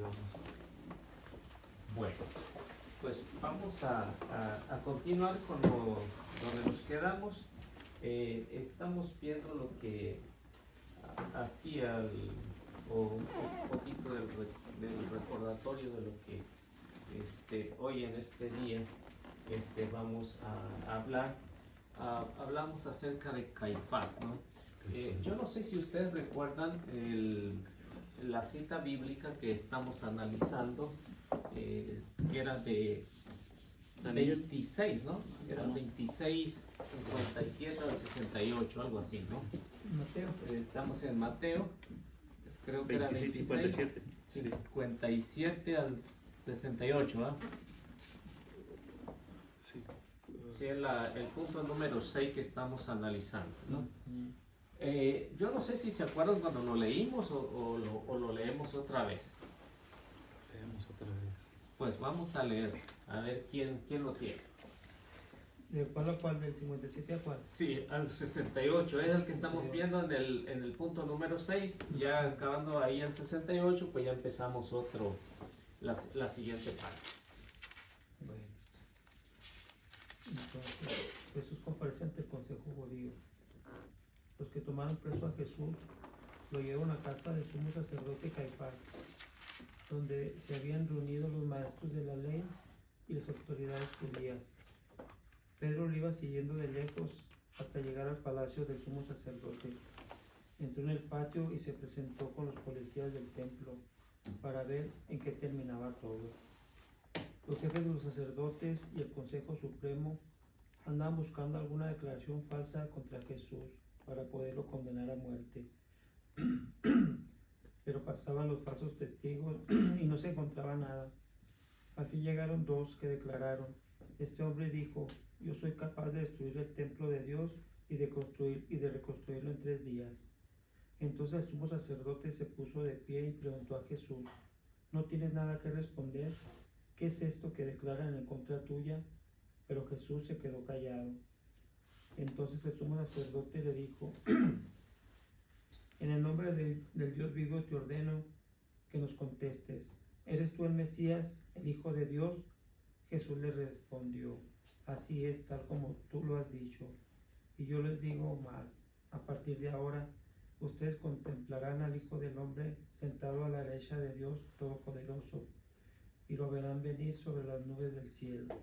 Dios. Bueno, pues vamos a continuar con donde nos quedamos. Estamos viendo lo que hacía un poquito del recordatorio de lo que hoy en este día vamos a hablar. Hablamos acerca de Caifás, ¿no? Yo no sé si ustedes recuerdan la cita bíblica que estamos analizando, que era de 26, ¿no? Era 26, 57 al 68, algo así, ¿no? Mateo. Estamos en Mateo, creo que era 26, 57. 57 al 68, ¿ah? Sí. Sí, es el punto número 6 que estamos analizando, ¿no? Yo no sé si se acuerdan cuando lo leímos o lo leemos otra vez. Leemos otra vez. Pues vamos a leer, a ver quién lo tiene. ¿De cuál a cuál? ¿Del 57 a cuál? Sí, al 68, es el que estamos viendo en el punto número 6, ya acabando ahí en 68, pues ya empezamos la siguiente parte. Bueno. Entonces, Jesús comparece ante el consejo judío. Los que tomaron preso a Jesús lo llevaron a casa del sumo sacerdote Caifás, donde se habían reunido los maestros de la ley y las autoridades judías. Pedro lo iba siguiendo de lejos hasta llegar al palacio del sumo sacerdote. Entró en el patio y se presentó con los policías del templo para ver en qué terminaba todo. Los jefes de los sacerdotes y el Consejo Supremo andaban buscando alguna declaración falsa contra Jesús para poderlo condenar a muerte. Pero pasaban los falsos testigos y no se encontraba nada. Al fin llegaron dos que declararon: este hombre dijo, yo soy capaz de destruir el templo de Dios y de reconstruirlo en 3 días. Entonces el sumo sacerdote se puso de pie y preguntó a Jesús: ¿no tienes nada que responder? ¿Qué es esto que declaran en contra tuya? Pero Jesús se quedó callado. Entonces el sumo sacerdote le dijo: en el nombre del Dios vivo te ordeno que nos contestes. ¿Eres tú el Mesías, el Hijo de Dios? Jesús le respondió: así es, tal como tú lo has dicho. Y yo les digo más: a partir de ahora, ustedes contemplarán al Hijo del Hombre sentado a la derecha de Dios Todopoderoso, y lo verán venir sobre las nubes del cielo.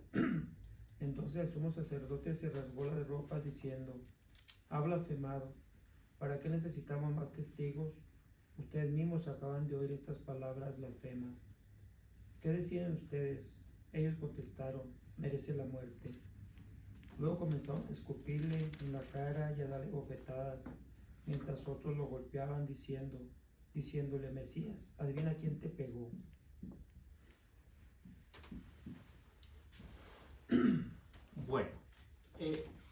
Entonces el sumo sacerdote se rasgó las ropas diciendo: ha blasfemado. ¿Para qué necesitamos más testigos? Ustedes mismos acaban de oír estas palabras blasfemas. ¿Qué decían ustedes? Ellos contestaron: merece la muerte. Luego comenzaron a escupirle en la cara y a darle bofetadas, mientras otros lo golpeaban diciéndole: Mesías, adivina quién te pegó. Bueno,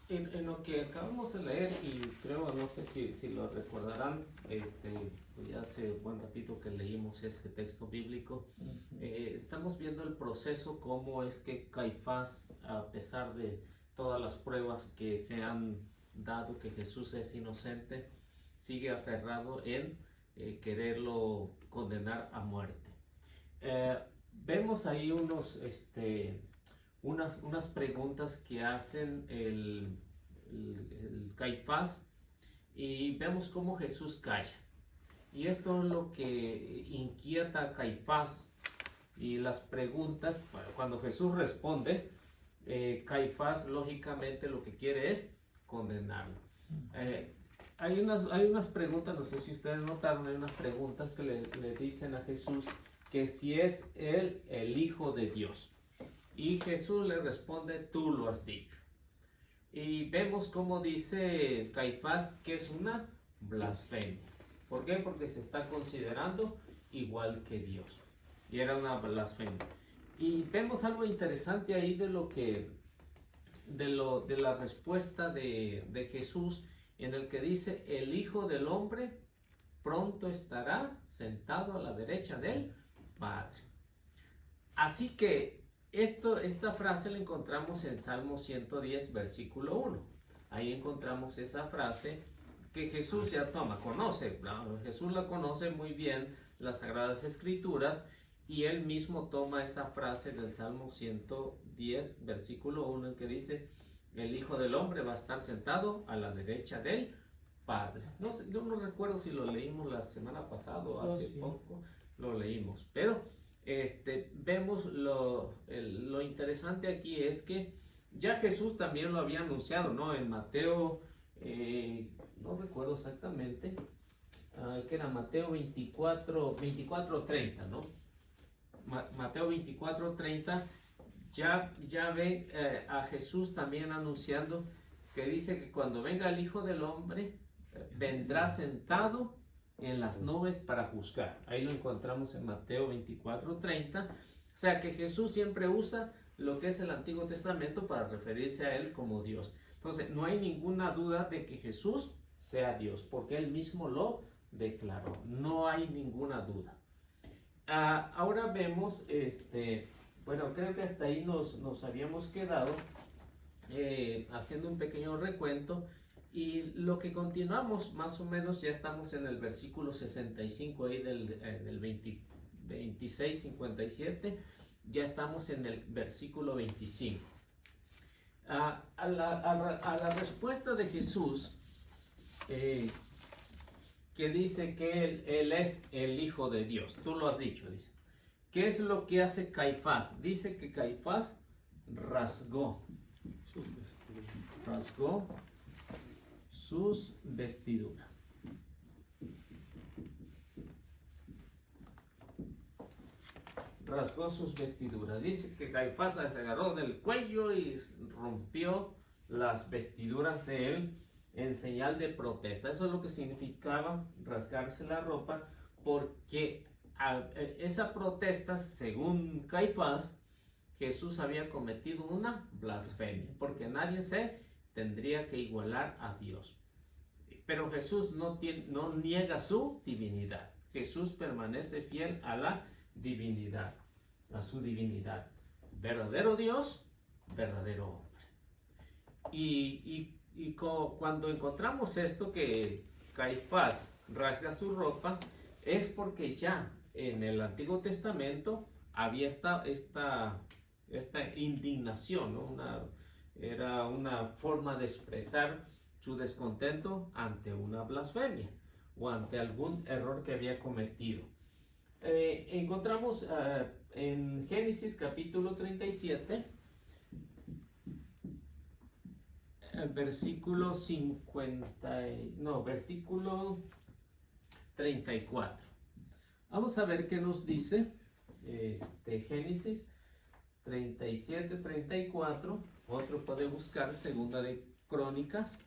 en lo que acabamos de leer, y creo, no sé si lo recordarán, pues ya hace buen ratito que leímos este texto bíblico, estamos viendo el proceso, cómo es que Caifás, a pesar de todas las pruebas que se han dado que Jesús es inocente, sigue aferrado en quererlo condenar a muerte. Vemos ahí unas preguntas que hacen el Caifás, y vemos cómo Jesús calla. Y esto es lo que inquieta a Caifás. Y las preguntas, cuando Jesús responde, Caifás lógicamente lo que quiere es condenarlo. Hay unas preguntas, no sé si ustedes notaron, hay unas preguntas que le dicen a Jesús que si es él el Hijo de Dios. Y Jesús le responde: tú lo has dicho. Y vemos cómo dice Caifás que es una blasfemia. ¿Por qué? Porque se está considerando igual que Dios. Y era una blasfemia. Y vemos algo interesante ahí de la respuesta de Jesús, en el que dice: el Hijo del Hombre pronto estará sentado a la derecha del Padre. Así que esta frase la encontramos en Salmo 110, versículo 1. Ahí encontramos esa frase que Jesús ya conoce, ¿no? Jesús la conoce muy bien, las Sagradas Escrituras, y él mismo toma esa frase del Salmo 110, versículo 1, en que dice, el Hijo del Hombre va a estar sentado a la derecha del Padre. No sé, yo no recuerdo si lo leímos la semana pasada o hace poco lo leímos, pero vemos lo interesante aquí es que ya Jesús también lo había anunciado, ¿no? En Mateo, no recuerdo exactamente, que era Mateo 24:30, ¿no? Mateo 24:30, ya ve a Jesús también anunciando que dice que cuando venga el Hijo del Hombre, vendrá sentado en las nubes para juzgar. Ahí lo encontramos en Mateo 24:30. O sea que Jesús siempre usa lo que es el Antiguo Testamento para referirse a él como Dios. Entonces no hay ninguna duda de que Jesús sea Dios, porque él mismo lo declaró. No hay ninguna duda. Ahora vemos, bueno, creo que hasta ahí nos habíamos quedado haciendo un pequeño recuento. Y lo que continuamos, más o menos, ya estamos en el versículo 65 ahí del 26:57, ya estamos en el versículo 25. A la respuesta de Jesús, que dice que él es el Hijo de Dios, tú lo has dicho, dice. ¿Qué es lo que hace Caifás? Dice que Caifás rasgó sus vestiduras. Rasgó sus vestiduras. Dice que Caifás se agarró del cuello y rompió las vestiduras de él en señal de protesta. Eso es lo que significaba rasgarse la ropa, porque esa protesta, según Caifás, Jesús había cometido una blasfemia, porque nadie se tendría que igualar a Dios. Pero Jesús no niega su divinidad. Jesús permanece fiel a la divinidad, a su divinidad. Verdadero Dios, verdadero hombre. Cuando encontramos esto, que Caifás rasga su ropa, es porque ya en el Antiguo Testamento había esta indignación, ¿no? Era una forma de expresar su descontento ante una blasfemia o ante algún error que había cometido. Encontramos en Génesis capítulo 37, versículo 34. Vamos a ver qué nos dice Génesis 37:34. Otro puede buscar Segunda de Crónicas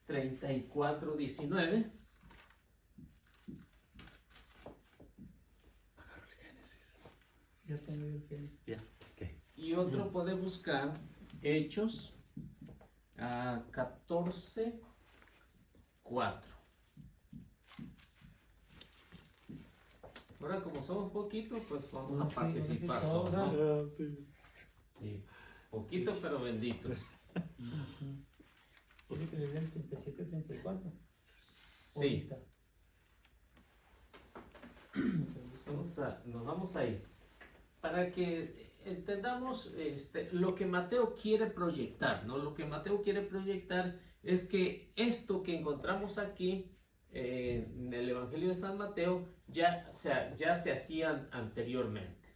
34:19. Ya tengo el Génesis. Ya, ok. Y otro puede buscar Hechos 14:4. Ahora, como somos poquitos, pues vamos a participar todos, ¿no? Sí, poquitos pero benditos. Dice que le den 37-34. Sí. Nos vamos a ir. Para que entendamos lo que Mateo quiere proyectar, ¿no? Lo que Mateo quiere proyectar es que esto que encontramos aquí en el Evangelio de San Mateo ya se hacía anteriormente.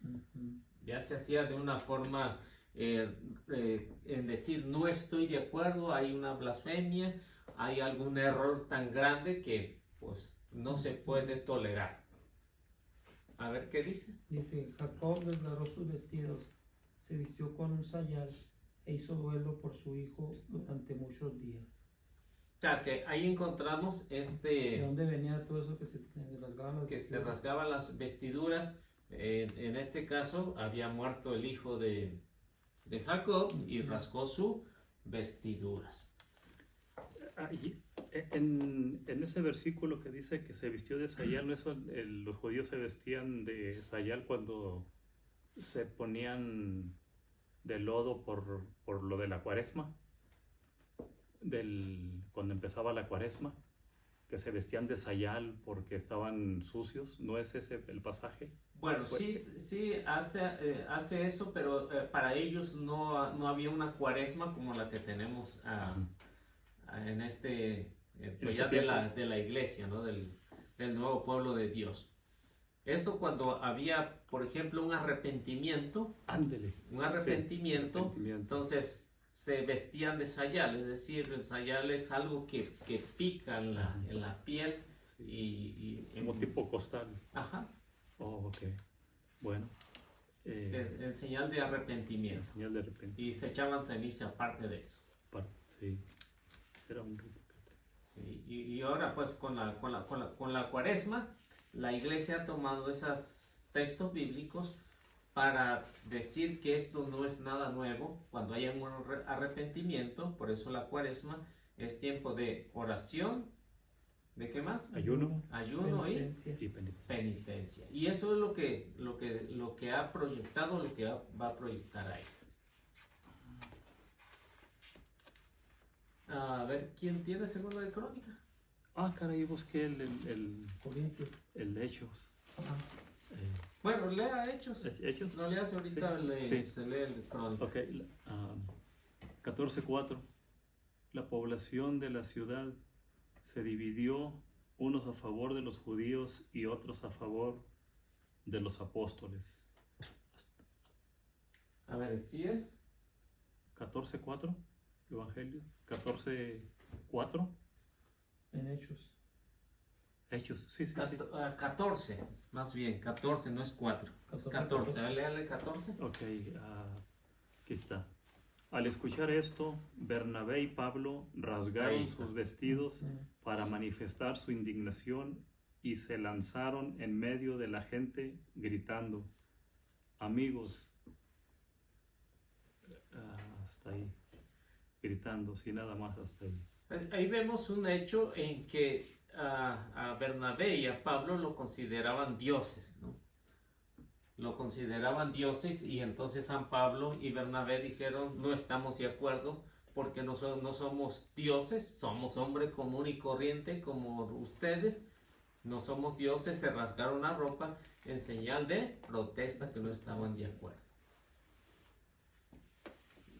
Ya se hacía de una forma en decir no estoy de acuerdo, hay una blasfemia, hay algún error tan grande que pues no se puede tolerar. A ver qué dice. Dice, Jacob desgarró sus vestidos, se vistió con un sayal e hizo duelo por su hijo durante muchos días. O sea, que ahí encontramos ¿De dónde venía todo eso que se rasgaban las que vestiduras? se rasgaban las vestiduras? En este caso había muerto el hijo de Jacob y rasgó sus vestiduras. Y en ese versículo que dice que se vistió de sayal, eso, los judíos se vestían de sayal cuando se ponían de lodo por lo de la cuaresma, cuando empezaba la cuaresma, que se vestían de sayal porque estaban sucios. ¿No es ese el pasaje? Bueno, Pues, sí hace eso, pero para ellos no había una cuaresma como la que tenemos en pues ya tiempo. de la iglesia, ¿no? Del nuevo pueblo de Dios. Esto cuando había, por ejemplo, un arrepentimiento, Ándele. Sí, arrepentimiento. entonces se vestían de sayal, es decir, el sayal es algo que pica en la piel Sí. y Como tipo costal. ajá, Oh, ok. Bueno. en señal de En arrepentimiento. señal de arrepentimiento. Y se echaban ceniza aparte de eso. Sí. Era un rito. Y ahora pues con la cuaresma, la iglesia ha tomado esos textos bíblicos para decir que esto no es nada nuevo, cuando haya un arrepentimiento. Por eso la cuaresma es tiempo de oración, ¿de qué más? Ayuno Ayuno y penitencia. y penitencia. penitencia. Y eso es lo que ha proyectado, lo que va a proyectar ahí. A ver, ¿quién tiene Segunda de Crónica? Caray, busqué el Corintios. Hechos. Ajá. Bueno, lea Hechos. Hechos. No leas ahorita, Sí. se lee el Crónica. Ok, 14:4. La población de la ciudad se dividió, unos a favor de los judíos y otros a favor de los apóstoles. A ver, ¿sí es? 14:4, Evangelio. 14:4, En Hechos. Hechos. Sí. 14, más bien, 14, no es 4. 14. A ver, léale 14. Ok, aquí está. Al escuchar esto, Bernabé y Pablo Ahí rasgaron está. sus vestidos para manifestar su indignación y se lanzaron en medio de la gente gritando: amigos, hasta ahí, gritando, sí, nada más hasta ahí. Ahí vemos un hecho en que a Bernabé y a Pablo lo consideraban dioses, ¿no? Lo consideraban dioses, y entonces San Pablo y Bernabé dijeron: no estamos de acuerdo, porque no somos dioses, somos hombre común y corriente como ustedes, no somos dioses. Se rasgaron la ropa en señal de protesta, que no estaban de acuerdo.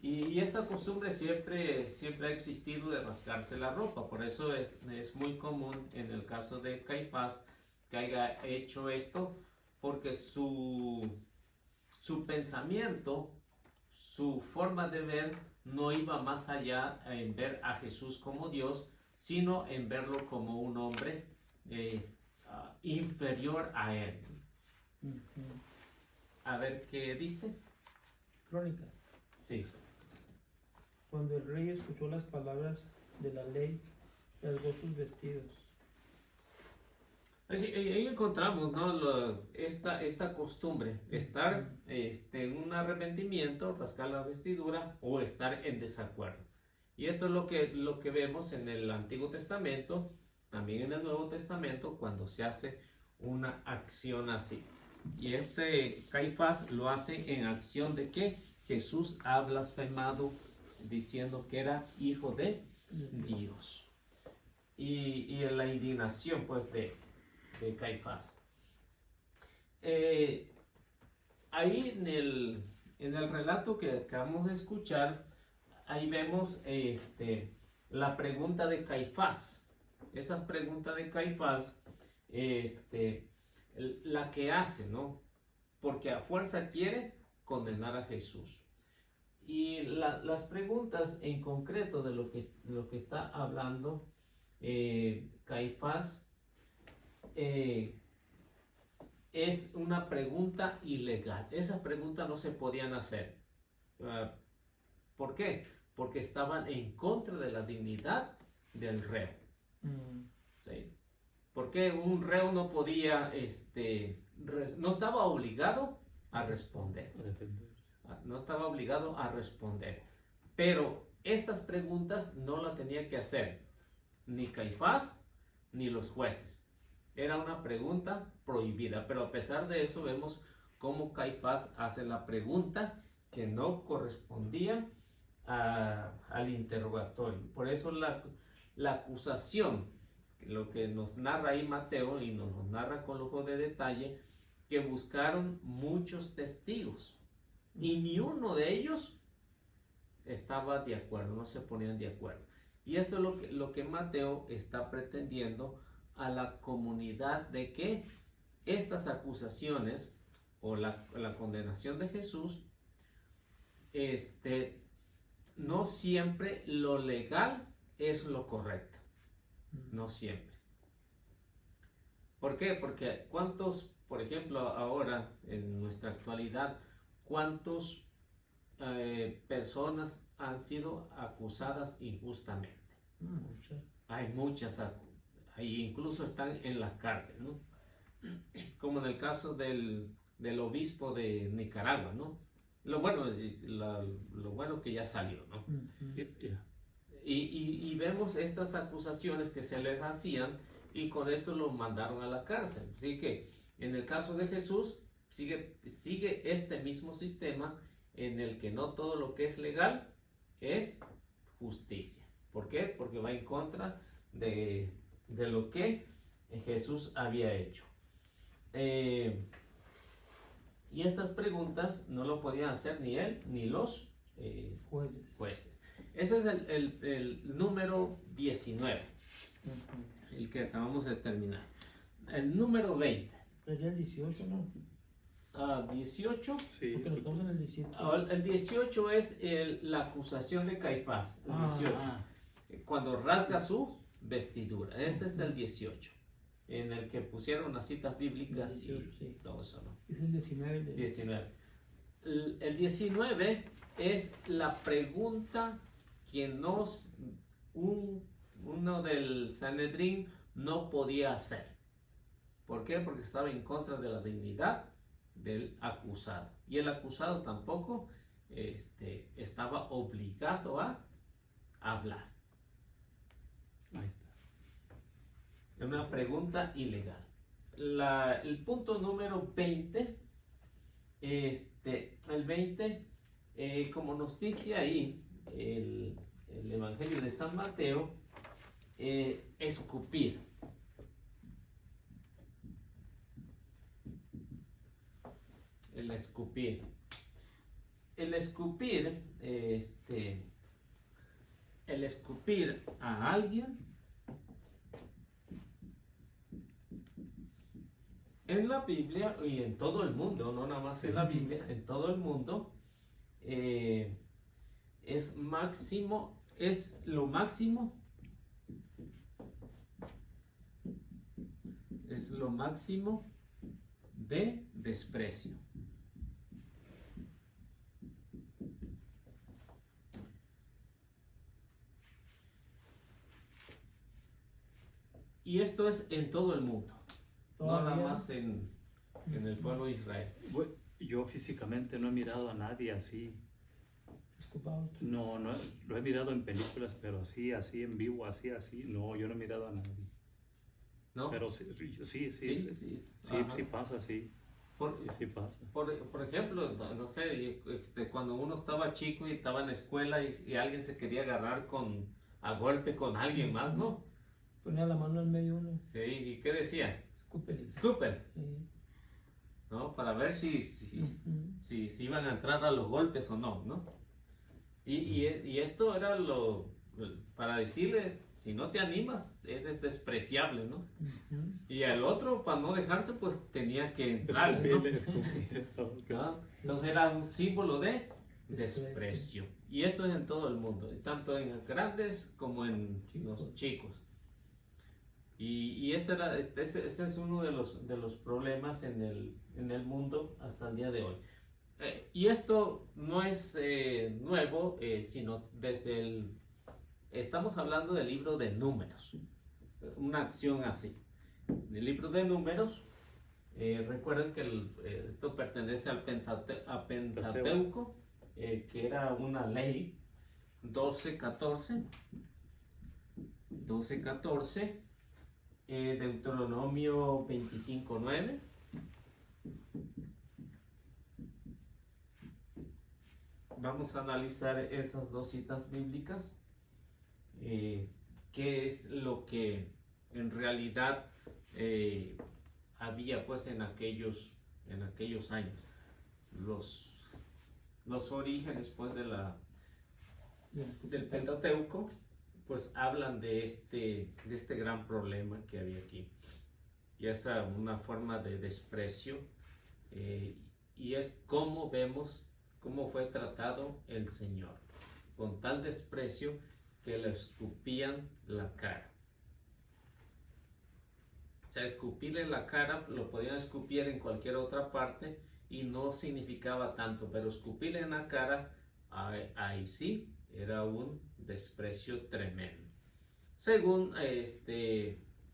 Y esta costumbre siempre ha existido, de rasgarse la ropa. Por eso es muy común en el caso de Caifás que haya hecho esto, porque su pensamiento, su forma de ver, no iba más allá en ver a Jesús como Dios, sino en verlo como un hombre inferior a él. A ver qué dice. Crónicas. Sí. Cuando el rey escuchó las palabras de la ley, rasgó sus vestidos. Ahí encontramos, ¿no? esta costumbre, estar en un arrepentimiento, rasgar la vestidura o estar en desacuerdo. Y esto es lo que vemos en el Antiguo Testamento, también en el Nuevo Testamento, cuando se hace una acción así. Y Caifás lo hace en acción de que Jesús ha blasfemado diciendo que era hijo de Dios. Y en la indignación pues de Caifás. Ahí en el relato que acabamos de escuchar, ahí vemos la pregunta de Caifás. Esa pregunta de Caifás, la que hace, ¿no? Porque a fuerza quiere condenar a Jesús. Y las preguntas en concreto de lo que está hablando Caifás, es una pregunta ilegal. Esa pregunta no se podían hacer. ¿Por qué? Porque estaban en contra de la dignidad del reo. ¿Sí? Porque un reo no podía, no estaba obligado a responder. No estaba obligado a responder. Pero estas preguntas no las tenía que hacer ni Caifás ni los jueces. Era una pregunta prohibida, pero a pesar de eso vemos cómo Caifás hace la pregunta que no correspondía al interrogatorio. Por eso la acusación lo que nos narra ahí Mateo y nos narra con lujo de detalle, que buscaron muchos testigos y ni uno de ellos estaba de acuerdo, no se ponían de acuerdo. Y esto es lo que Mateo está pretendiendo a la comunidad, de que estas acusaciones o la condenación de Jesús, no siempre lo legal es lo correcto, no siempre. ¿Por qué? Porque cuántos, por ejemplo, ahora en nuestra actualidad, cuántas personas han sido acusadas injustamente. Hay muchas, ahí incluso están en la cárcel, ¿no? Como en el caso del obispo de Nicaragua, ¿no? Lo bueno es lo bueno que ya salió, ¿no? Y vemos estas acusaciones que se les hacían, y con esto lo mandaron a la cárcel. Así que en el caso de Jesús sigue este mismo sistema, en el que no todo lo que es legal es justicia. ¿Por qué? Porque va en contra de lo que Jesús había hecho. Y estas preguntas no lo podían hacer ni él ni los jueces. Ese es el número 19, el que acabamos de terminar. El número 20. Sería el 18, ¿no? 18. Sí. Porque nos estamos en el 17. El 18 es la acusación de Caifás. El 18. Cuando rasga su vestidura. Este es el 18. En el que pusieron las citas bíblicas 18, y sí. todo eso, ¿no? Es el 19. 19. El 19 es la pregunta que uno del Sanedrín no podía hacer. ¿Por qué? Porque estaba en contra de la dignidad del acusado. Y el acusado tampoco estaba obligado a hablar. Ahí está. Es una pregunta ilegal. El punto número 20, el 20, como nos dice ahí el Evangelio de San Mateo, escupir. El escupir. El escupir a alguien en la Biblia y en todo el mundo, no nada más en la Biblia, en todo el mundo, es lo máximo de desprecio. Y esto es en todo el mundo, no nada más en el pueblo de Israel. Bueno, yo físicamente no he mirado a nadie así. Escupado. No, lo he mirado en películas, pero así en vivo, así. No, yo no he mirado a nadie. ¿No? Pero sí pasa, sí. Sí pasa. Por ejemplo, no sé, cuando uno estaba chico y estaba en la escuela y alguien se quería agarrar a golpe con alguien más, ¿no? Ponía la mano en medio uno. Sí, ¿y qué decía? Escúpele. Escúpele, ¿no? Para ver si iban a entrar a los golpes o no, ¿no? Y esto era para decirle, si no te animas, eres despreciable, ¿no? Y al otro, para no dejarse, pues tenía que entrar, ¿no? ¿No? Entonces era un símbolo de desprecio. Y esto es en todo el mundo, es tanto en grandes como en los chicos. Y este es uno de los problemas en el mundo hasta el día de hoy. Y esto no es nuevo, sino estamos hablando del libro de Números, una acción así. El libro de Números, recuerden que esto pertenece al Pentateuco, que era una ley, 12:14, Deuteronomio 25:9. Vamos a analizar esas dos citas bíblicas. ¿Qué es lo que en realidad había pues en aquellos años. Los orígenes pues del Pentateuco pues hablan de este gran problema que había aquí. Y es una forma de desprecio, y es como vemos cómo fue tratado el Señor, con tal desprecio que le escupían la cara. O sea, escupirle la cara lo podían escupir en cualquier otra parte y no significaba tanto, pero escupirle en la cara, ahí sí, era un desprecio tremendo. Según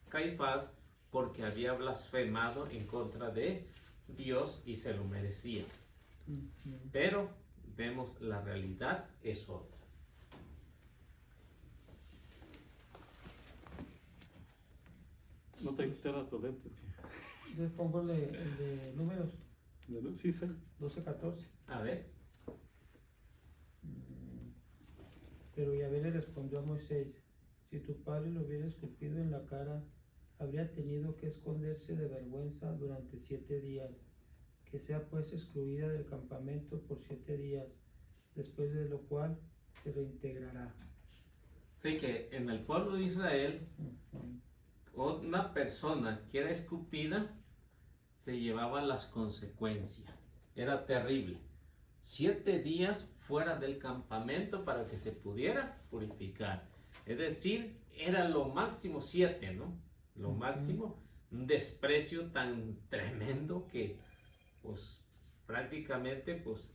Caifás, porque había blasfemado en contra de Dios y se lo merecía. Pero vemos la realidad es otra. No te gusta la tolente. Les pongo el de números, Sí, sí. 12:14. A ver. Pero Yahvé le respondió a Moisés: si tu padre lo hubiera escupido en la cara, habría tenido que esconderse de vergüenza durante 7 días. Que sea pues excluida del campamento por 7 días, después de lo cual se reintegrará. Sí, que en el pueblo de Israel, una persona que era escupida se llevaba las consecuencias. Era terrible. 7 días fuera del campamento para que se pudiera purificar. Es decir, era lo máximo 7, ¿no? Lo máximo, un desprecio tan tremendo que pues prácticamente pues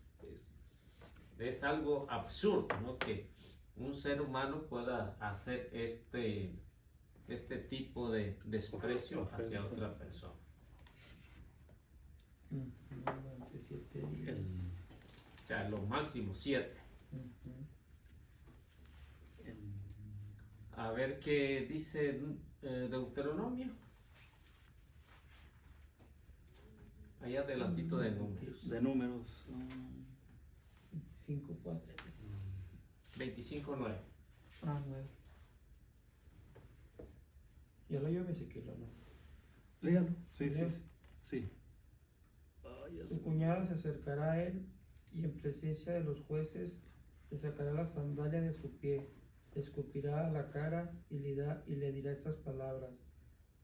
es algo absurdo, ¿no? Que un ser humano pueda hacer este tipo de desprecio hacia otra persona. Durante 7 días. O sea, lo máximo 7. A ver qué dice Deuteronomio. Allá adelantito de números. De números. 25:4. 25:9. 9. Ya lo llevo Ezequiel, ¿no? Léalo. Sí, Leo. sí. Sí. Tu cuñado se acercará a él y en presencia de los jueces le sacará la sandalia de su pie, le escupirá a la cara y le dirá estas palabras: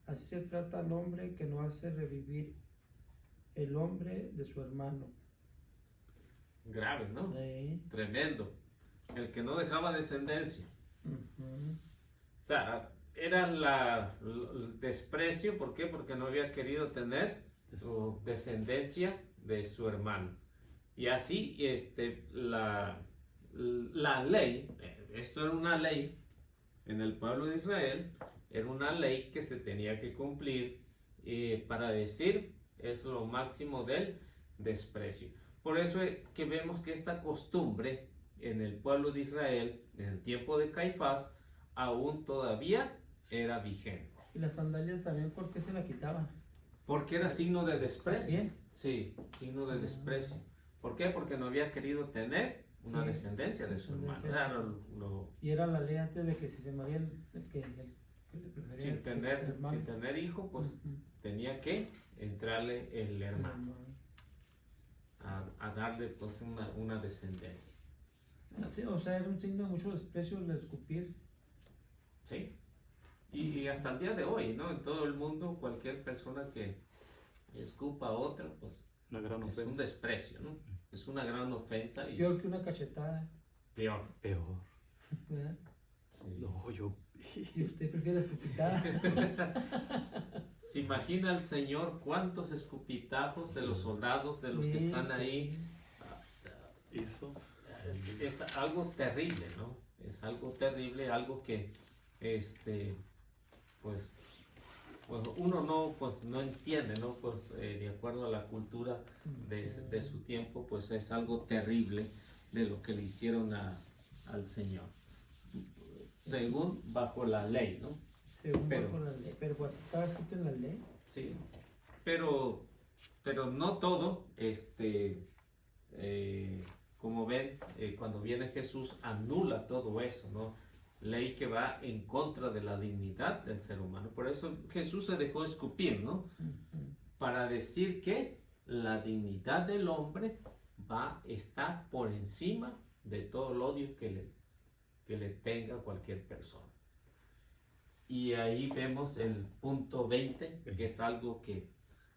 así se trata al hombre que no hace revivir el hombre de su hermano. Grave, ¿no? Sí. Tremendo. El que no dejaba descendencia. O sea, era el desprecio. ¿Por qué? Porque no había querido tener descendencia de su hermano. Y así la ley, esto era una ley en el pueblo de Israel, era una ley que se tenía que cumplir para decir es lo máximo del desprecio. Por eso es que vemos que esta costumbre en el pueblo de Israel, en el tiempo de Caifás, aún todavía era vigente. Y la sandalia también, ¿por qué se la quitaba? Porque era signo de desprecio. ¿Bien? Sí, signo de desprecio. ¿Por qué? Porque no había querido tener una descendencia de su hermano. Era Y era la ley antes de que si se moría el que le prefería sin tener hijo, pues tenía que entrarle el hermano a darle pues una descendencia. Sí, o sea, era un signo de mucho desprecio el escupir. Sí. Y hasta el día de hoy, ¿no? En todo el mundo, cualquier persona que escupa a otra, pues Una gran es un ofensa. desprecio, ¿no? Es una gran ofensa y Peor que una cachetada, peor. Peor. ¿verdad? Sí. No, yo. Y usted prefiere la escupitada. ¿Se imagina el Señor cuántos escupitajos de los soldados, de los que están ahí? Hizo. Es algo terrible, ¿no? Es algo terrible, algo que pues uno no entiende, ¿no? Pues de acuerdo a la cultura de su tiempo, pues es algo terrible de lo que le hicieron al Señor, según bajo la ley, ¿no? Según bajo la ley. Pero pues estaba escrito en la ley. Sí, pero no todo, como ven, cuando viene Jesús anula todo eso, ¿no? ley que va en contra de la dignidad del ser humano. Por eso Jesús se dejó escupir, ¿no? Para decir que la dignidad del hombre está por encima de todo el odio que le tenga cualquier persona. Y ahí vemos el punto 20, que es algo que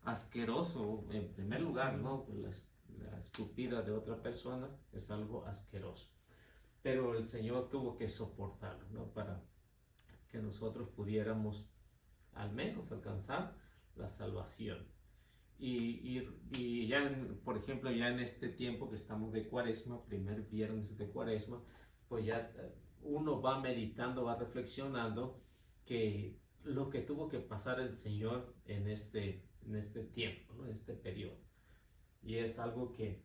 asqueroso, en primer lugar, ¿no? La escupida de otra persona es algo asqueroso. Pero el Señor tuvo que soportarlo, ¿no? Para que nosotros pudiéramos al menos alcanzar la salvación. Y ya, por ejemplo, ya en este tiempo que estamos de Cuaresma, primer viernes de Cuaresma, pues ya uno va meditando, va reflexionando que lo que tuvo que pasar el Señor en este tiempo, ¿no? En este periodo. Y es algo que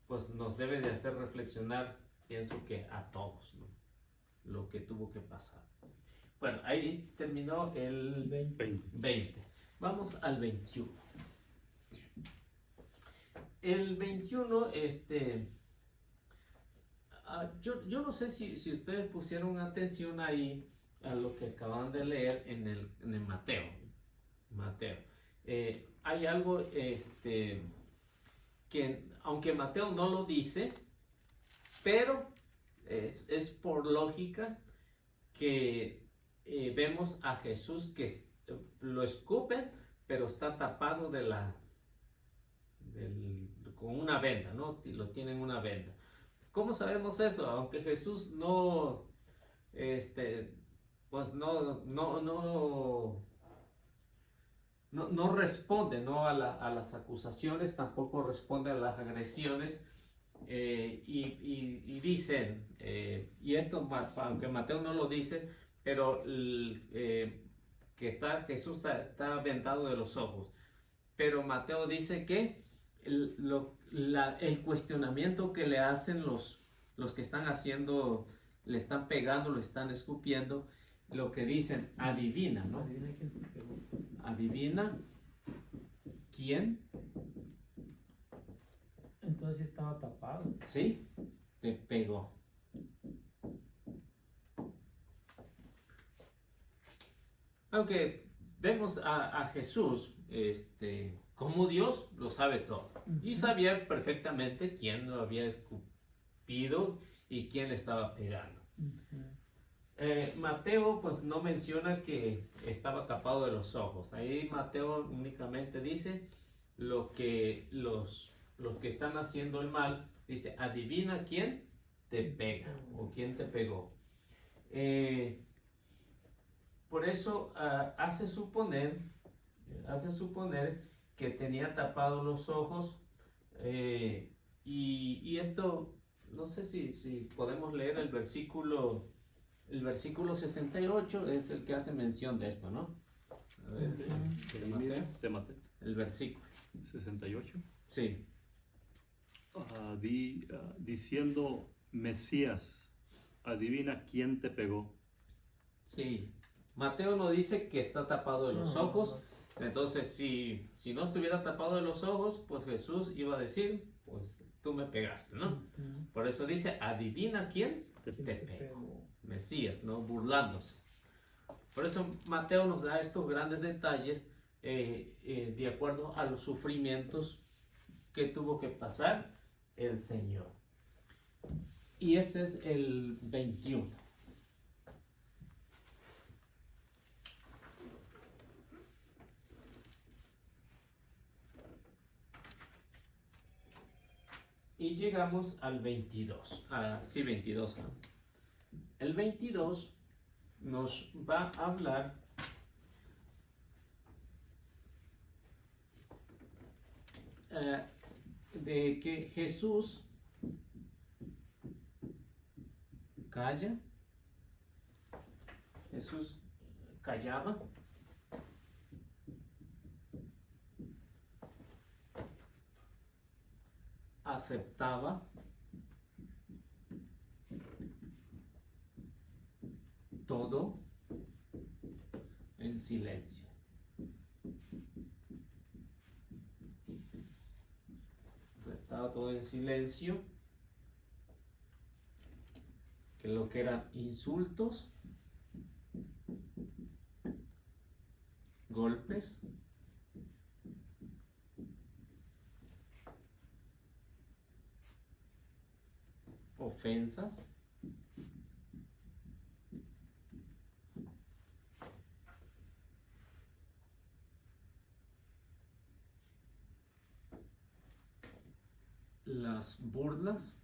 pues nos debe de hacer reflexionar, pienso que a todos, ¿no? Lo que tuvo que pasar. Bueno, ahí terminó el 20. Vamos al 21. El 21, yo no sé si ustedes pusieron atención ahí a lo que acaban de leer en el Mateo. Hay algo que, aunque Mateo no lo dice, pero es por lógica que vemos a Jesús que lo escupen, pero está tapado con una venda, ¿no? Lo tienen una venda. ¿Cómo sabemos eso? Aunque Jesús pues no responde, ¿no? a las acusaciones, tampoco responde a las agresiones, y dicen, y esto, aunque Mateo no lo dice, pero que Jesús está vendado de los ojos, pero Mateo dice que el cuestionamiento que le hacen los que están haciendo, le están pegando, lo están escupiendo, lo que dicen, adivina, ¿no? Adivina quién te pegó. Adivina quién. Entonces estaba tapado. Sí, te pegó. Aunque vemos a Jesús, como Dios lo sabe todo. Y sabía perfectamente quién lo había escupido y quién le estaba pegando. Mateo pues no menciona que estaba tapado de los ojos. Ahí Mateo únicamente dice lo que los que están haciendo el mal, dice, adivina quién te pega o quién te pegó. Por eso hace suponer que tenía tapados los ojos, y esto, no sé si podemos leer el versículo 68, es el que hace mención de esto, ¿no? A ver, de Mateo. El versículo 68. Sí. Diciendo, Mesías, adivina quién te pegó. Sí. Mateo no dice que está tapado de los ojos. Entonces, si no estuviera tapado de los ojos, pues Jesús iba a decir, pues tú me pegaste, ¿no? Por eso dice, adivina quién te pegó. Mesías, ¿no? Burlándose. Por eso Mateo nos da estos grandes detalles de acuerdo a los sufrimientos que tuvo que pasar el Señor. Y este es el 21. Y llegamos al 22. Sí, 22, ¿no? El 22 nos va a hablar de que Jesús calla. Jesús callaba. Aceptaba. Todo en silencio. Aceptaba todo en silencio. Que lo que eran insultos, golpes, ofensas, las burlas,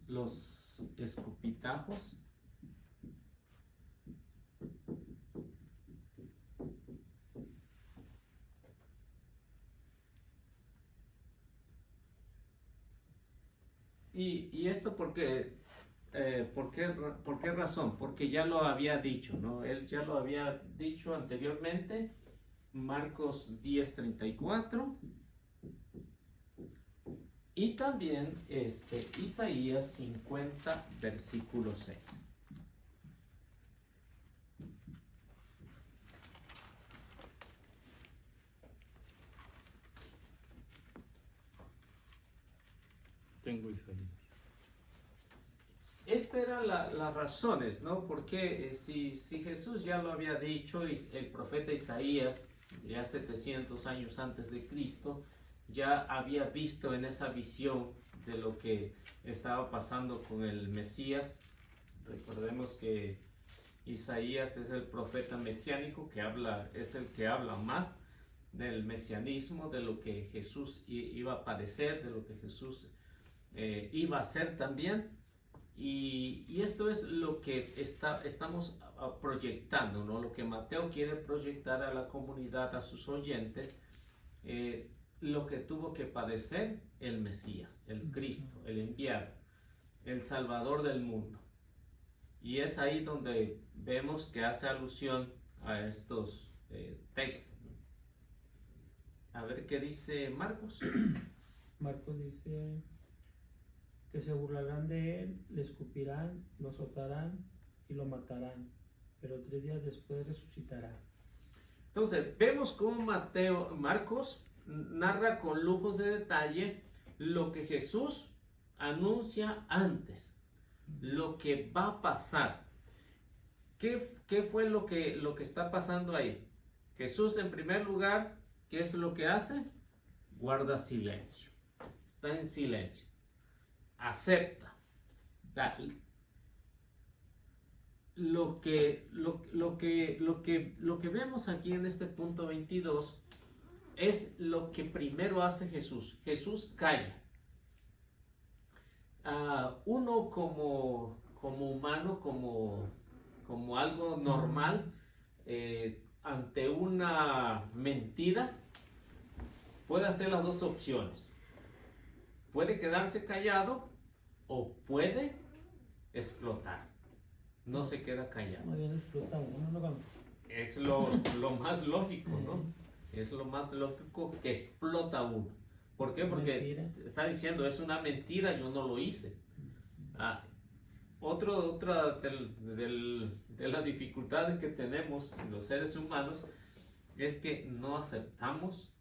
los escupitajos, y esto porque, ¿por qué razón? Porque ya lo había dicho, ¿no? Él ya lo había dicho anteriormente, Marcos 10:34. Y también Isaías 50, versículo 6. Tengo Isaías. Estas eran las razones, ¿no? Porque si Jesús ya lo había dicho, el profeta Isaías, ya 700 años antes de Cristo, ya había visto en esa visión de lo que estaba pasando con el Mesías. Recordemos que Isaías es el profeta mesiánico es el que habla más del mesianismo, de lo que Jesús iba a padecer, de lo que Jesús iba a hacer también. Y esto es lo que estamos proyectando, ¿no? Lo que Mateo quiere proyectar a la comunidad, a sus oyentes, lo que tuvo que padecer el Mesías, el Cristo, el enviado, el Salvador del mundo. Y es ahí donde vemos que hace alusión a estos textos, ¿no? A ver qué dice Marcos. Marcos dice que se burlarán de él, le escupirán, lo azotarán y lo matarán, pero 3 días después resucitará. Entonces, vemos cómo Marcos narra con lujos de detalle lo que Jesús anuncia antes, lo que va a pasar. ¿Qué fue lo que está pasando ahí? Jesús, en primer lugar, ¿qué es lo que hace? Guarda silencio, está en silencio, acepta. O sea, lo que vemos aquí en este punto 22 es lo que primero hace Jesús. Jesús calla. Uno como humano, como algo normal, ante una mentira, puede hacer las dos opciones. Puede quedarse callado o puede explotar. No se queda callado. Muy bien, explota uno, ¿no? Es lo más lógico, ¿no? Es lo más lógico que explota uno. ¿Por qué? Porque Mentira. está diciendo, es una mentira, yo no lo hice. Otra de las dificultades que tenemos en los seres humanos es que no aceptamos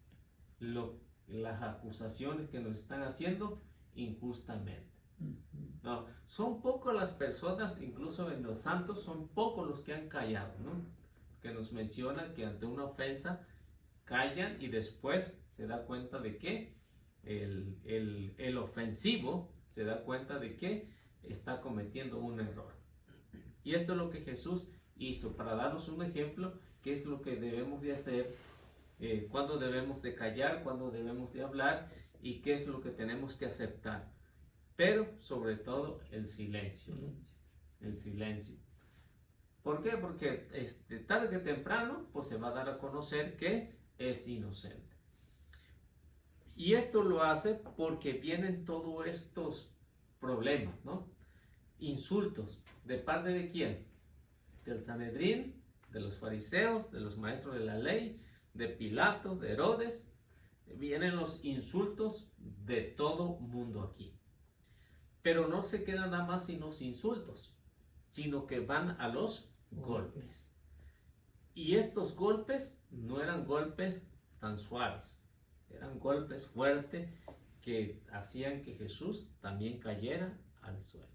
las acusaciones que nos están haciendo injustamente. No, son pocas las personas, incluso en los santos, son pocos los que han callado, ¿no? Que nos mencionan que ante una ofensa callan y después se da cuenta de que el ofensivo se da cuenta de que está cometiendo un error. Y esto es lo que Jesús hizo para darnos un ejemplo, qué es lo que debemos de hacer, cuándo debemos de callar, cuándo debemos de hablar y qué es lo que tenemos que aceptar. Pero sobre todo el silencio, ¿no? El silencio. ¿Por qué? Porque tarde que temprano pues se va a dar a conocer que es inocente. Y esto lo hace porque vienen todos estos problemas, ¿no? Insultos. ¿De parte de quién? Del Sanedrín, de los fariseos, de los maestros de la ley, de Pilato, de Herodes. Vienen los insultos de todo mundo aquí. Pero no se quedan nada más sin los insultos, sino que van a los golpes. Y estos golpes no eran golpes tan suaves, eran golpes fuertes que hacían que Jesús también cayera al suelo.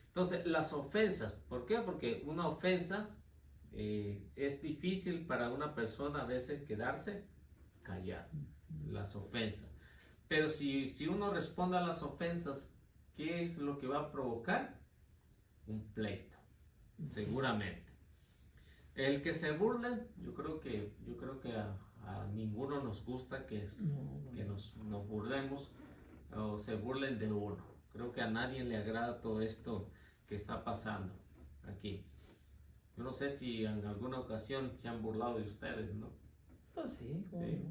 Entonces, las ofensas, ¿por qué? Porque una ofensa es difícil para una persona a veces quedarse callada, las ofensas. Pero si uno responde a las ofensas, ¿qué es lo que va a provocar? Un pleito, seguramente. El que se burlen, yo creo que a ninguno nos gusta que nos burlemos o se burlen de uno. Creo que a nadie le agrada todo esto que está pasando aquí. Yo no sé si en alguna ocasión se han burlado de ustedes, ¿no? Pues sí, ¿cómo Sí.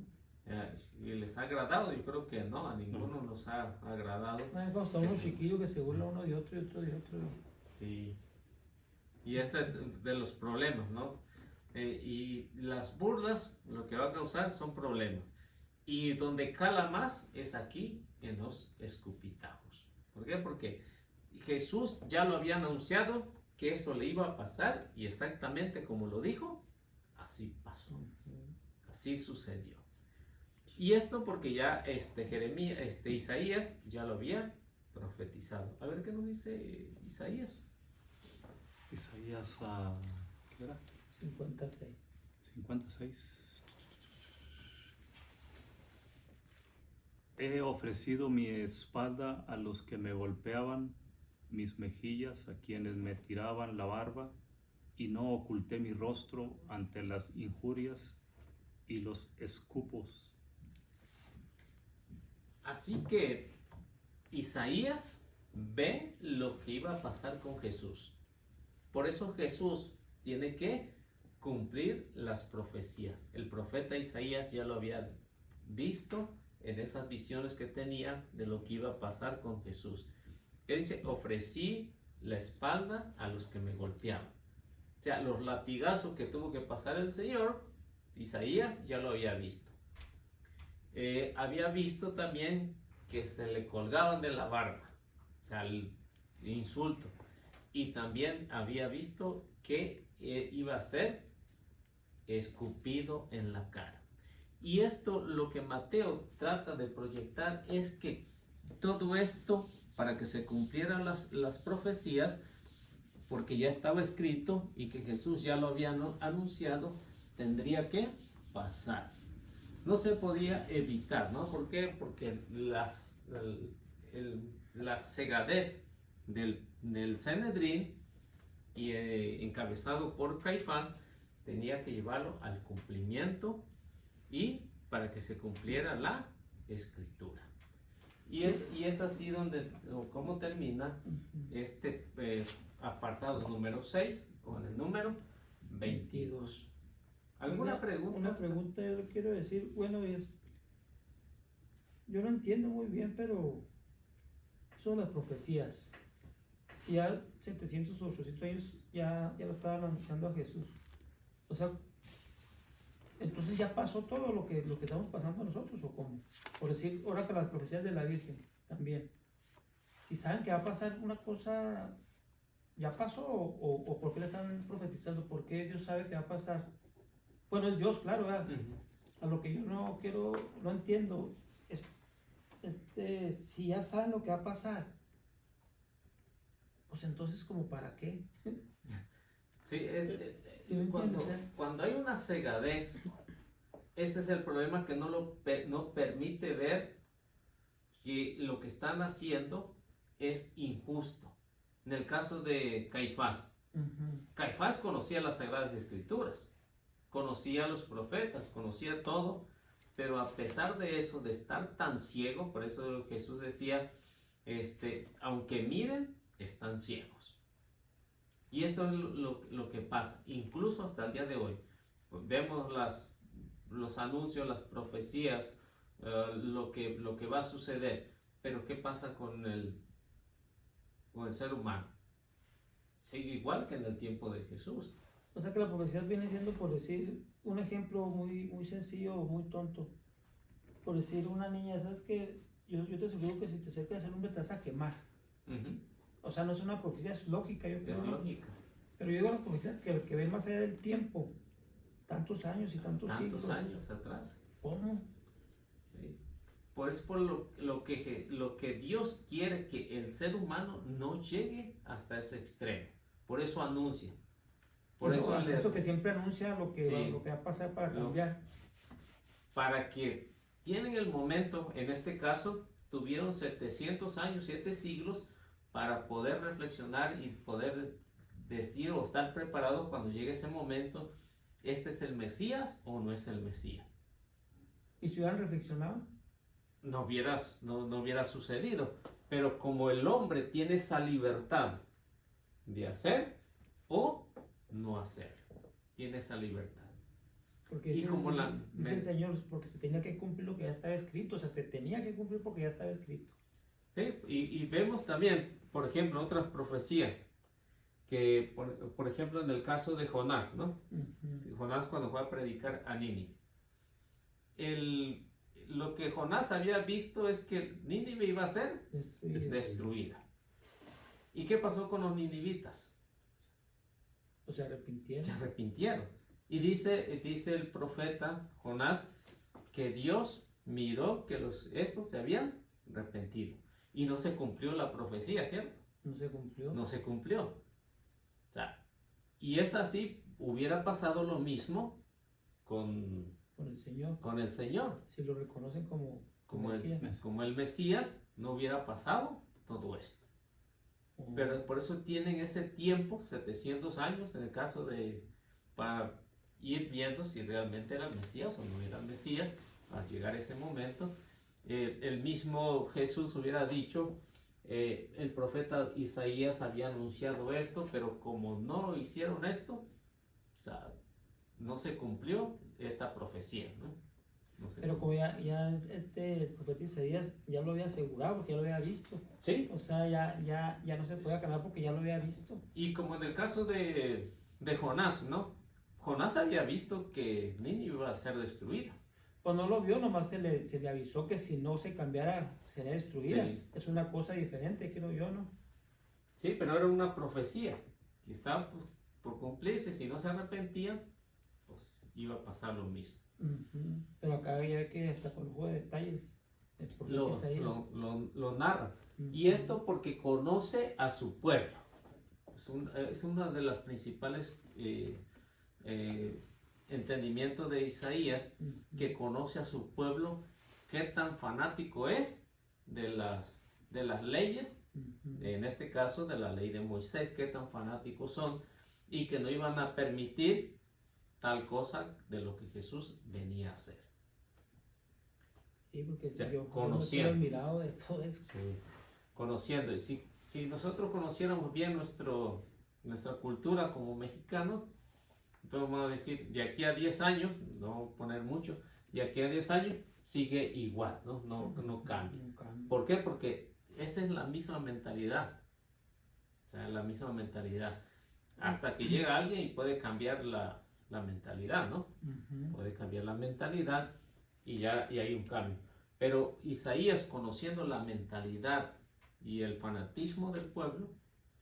no? ¿Y les ha agradado? Yo creo que no, a ninguno nos ha agradado. Cuando está uno chiquillo que se burla uno de otro y otro de otro. Sí. Y este es de los problemas, ¿no? Y las burlas lo que va a causar son problemas. Y donde cala más es aquí en los escupitajos. ¿Por qué? Porque Jesús ya lo había anunciado que eso le iba a pasar y exactamente como lo dijo, así pasó. Así sucedió. Y esto porque ya Isaías ya lo había profetizado. A ver qué nos dice Isaías. Isaías, ¿qué era? 56. 56. He ofrecido mi espalda a los que me golpeaban, mis mejillas a quienes me tiraban la barba, y no oculté mi rostro ante las injurias y los escupos. Así que Isaías ve lo que iba a pasar con Jesús. Por eso Jesús tiene que cumplir las profecías. El profeta Isaías ya lo había visto en esas visiones que tenía de lo que iba a pasar con Jesús. Él dice, ofrecí la espalda a los que me golpeaban. O sea, los latigazos que tuvo que pasar el Señor, Isaías ya lo había visto. Había visto también que se le colgaban de la barba, o sea, el insulto. Y también había visto que iba a ser escupido en la cara. Y esto lo que Mateo trata de proyectar es que todo esto, para que se cumplieran las profecías, porque ya estaba escrito y que Jesús ya lo había anunciado, tendría que pasar. No se podía evitar, ¿no? ¿Por qué? Porque la cegadez del Sanedrín, y encabezado por Caifás, tenía que llevarlo al cumplimiento y para que se cumpliera la escritura. Y es así cómo termina este apartado número 6 con el número 22. ¿Alguna pregunta? Una pregunta yo le quiero decir, bueno, yo no entiendo muy bien, pero son las profecías. Si ya 700 o 800 años ya lo estaban anunciando a Jesús. O sea, entonces ya pasó todo lo que estamos pasando nosotros, ¿o cómo? Por decir, ahora que las profecías de la Virgen también. Si saben que va a pasar una cosa, ¿ya pasó? ¿O por qué le están profetizando? ¿Por qué Dios sabe que va a pasar? Bueno, es Dios, claro, ¿verdad? A lo que yo no entiendo es, si ya saben lo que va a pasar, pues entonces, ¿como para qué? Sí, ¿Sí me entiendes? cuando hay una cegadez, ese es el problema, que no permite ver que lo que están haciendo es injusto. En el caso de Caifás, Caifás conocía las Sagradas Escrituras, conocía a los profetas, conocía todo, pero a pesar de eso, de estar tan ciego, por eso Jesús decía, aunque miren, están ciegos. Y esto es lo que pasa, incluso hasta el día de hoy. Pues vemos los anuncios, las profecías, lo que va a suceder, pero ¿qué pasa con el ser humano? Sigue igual que en el tiempo de Jesús. O sea que la profecía viene siendo, por decir, un ejemplo muy, muy sencillo o muy tonto. Por decir, una niña, ¿sabes qué? Yo te aseguro que si te acercas al hombre te vas a quemar. O sea, no es una profecía, es lógica, yo creo. Es lógica. Pero yo digo las profecías que ven más allá del tiempo. tantos años y tantos tantos siglos. años atrás. ¿Cómo? ¿Sí? Por eso por lo que Dios quiere que el ser humano no llegue hasta ese extremo. Por eso anuncia. Por Y eso no, esto que siempre anuncia lo que, Sí. lo que va a pasar para Lo- cambiar. para que tienen el momento, en este caso, tuvieron 700 años, 7 siglos, para poder reflexionar y poder decir o estar preparado cuando llegue ese momento, ¿este es el Mesías o no es el Mesías? ¿Y si hubieran reflexionado? No hubiera sucedido. Pero como el hombre tiene esa libertad de hacer o no hacer, tiene esa libertad. Porque Y dice, como dice el Señor, porque se tenía que cumplir lo que ya estaba escrito, o sea, se tenía que cumplir porque ya estaba escrito. ¿Sí? Y vemos también, por ejemplo, otras profecías, que por ejemplo en el caso de Jonás, ¿no? Ujú. Jonás cuando fue a predicar a Nínive. Lo que Jonás había visto es que Nínive iba a ser Destruido. destruida. ¿Y qué pasó con los ninivitas? O sea, arrepintieron. Se arrepintieron. Y dice el profeta Jonás que Dios miró que estos se habían arrepentido. Y no se cumplió la profecía, ¿cierto? No se cumplió. No se cumplió. O sea, y es así, hubiera pasado lo mismo con Con el Señor. el Señor. Si lo reconocen como Mesías. Como el Mesías, no hubiera pasado todo esto. Oh. Pero por eso tienen ese tiempo, 700 años, en el caso para ir viendo si realmente era el Mesías o no era el Mesías, al llegar ese momento. El mismo Jesús hubiera dicho, el profeta Isaías había anunciado esto, pero como no hicieron esto, o sea, no se cumplió esta profecía, ¿no? No se Pero cumplió. como ya el profeta Isaías ya lo había asegurado, porque ya lo había visto. Sí, O sea, ya no se podía cambiar porque ya lo había visto. y como en el caso de Jonás, ¿no? Jonás había visto que Nínive iba a ser destruida. Cuando no lo vio, nomás se le avisó que si no se cambiara, sería destruida. Sí. Es una cosa diferente, creo yo, ¿no? Sí, pero era una profecía que estaba por cumplirse. Si no se arrepentían, pues iba a pasar lo mismo. Ujú. Pero acá ya ve que hasta con lujo de detalles el profeta Lo, Isaías. lo narra. Y esto porque conoce a su pueblo. Es una de las principales entendimientos de Isaías, Ujú. que conoce a su pueblo, qué tan fanático es de las leyes, Ujú. en este caso de la ley de Moisés, qué tan fanáticos son y que no iban a permitir tal cosa de lo que Jesús venía a hacer. Sí, porque sea, yo conociendo. me estoy admirado de todo eso. Conociendo, y si nosotros conociéramos bien nuestra cultura como mexicanos, entonces vamos a decir, de aquí a 10 años, no vamos a poner mucho, de aquí a 10 años sigue igual, no cambia. No cambia. ¿Por qué? Porque esa es la misma mentalidad. O sea, la misma mentalidad. Hasta que llega alguien y puede cambiar la mentalidad, ¿no? Ujú. Puede cambiar la mentalidad y hay un cambio. Pero Isaías, conociendo la mentalidad y el fanatismo del pueblo,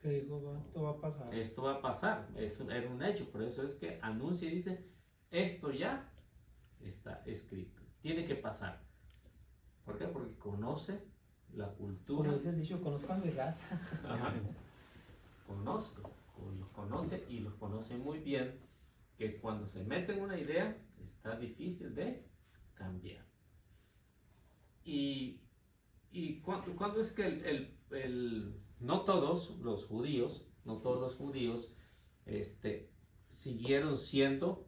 Que dijo, "Va, esto va a pasar". esto va a pasar, era un hecho. Por eso es que anuncia y dice, esto ya está escrito, tiene que pasar. ¿Por qué? Porque conoce la cultura. Como dice el dicho, conozco a mi raza. Ajá. Los conoce y los conoce muy bien, que cuando se mete en una idea está difícil de cambiar. Y cuando es que no todos los judíos siguieron siendo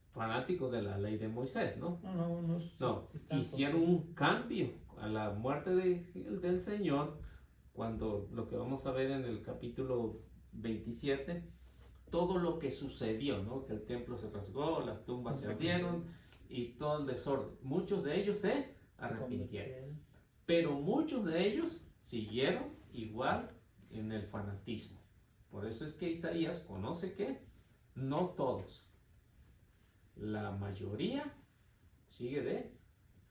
fanáticos de la ley de Moisés, ¿no? No, No, hicieron un cambio a la muerte del Señor, cuando lo que vamos a ver en el capítulo 27, todo lo que sucedió, ¿no? Que el templo se rasgó, las tumbas se abrieron y todo el desorden. Muchos de ellos se arrepintieron, pero muchos de ellos siguieron igual en el fanatismo. Por eso es que Isaías conoce que no todos, la mayoría sigue de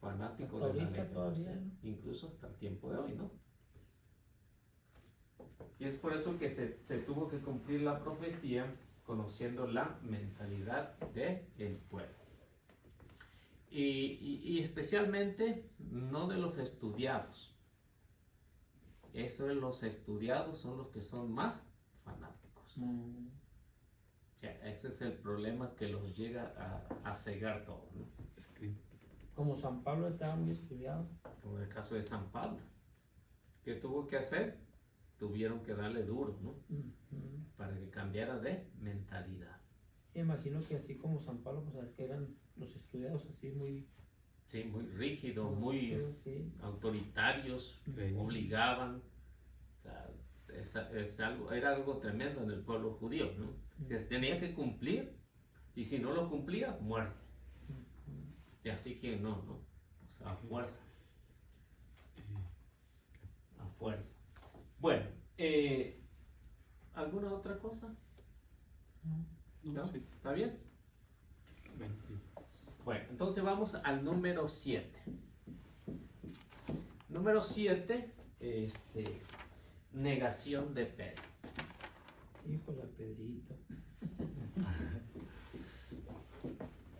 fanático Hasta de la ahorita ley de todavía, Moisés, ¿no? incluso hasta el tiempo de hoy, ¿no? Y es por eso que se tuvo que cumplir la profecía conociendo la mentalidad del pueblo. Y especialmente no de los estudiados. Eso de los estudiados son los que son más fanáticos. O sea, ese es el problema que los llega a cegar todo, ¿no? Como San Pablo estaba muy estudiado. Como el caso de San Pablo. ¿Qué tuvo que hacer? Tuvieron que darle duro, ¿no? Para que cambiara de mentalidad. Imagino que así como San Pablo, pues que eran los estudiados así muy... Sí, muy rígido, muy sí. autoritarios, Sí. obligaban. O sea, era algo tremendo en el pueblo judío, ¿no? Que tenía que cumplir, y si no lo cumplía, muerte. Y así que no, ¿no? O sea, a fuerza. A fuerza. Bueno, ¿alguna otra cosa? ¿No? Sí. ¿Está bien? Bueno, entonces vamos al número 7. Número 7, negación de Pedro. Híjole, Pedrito.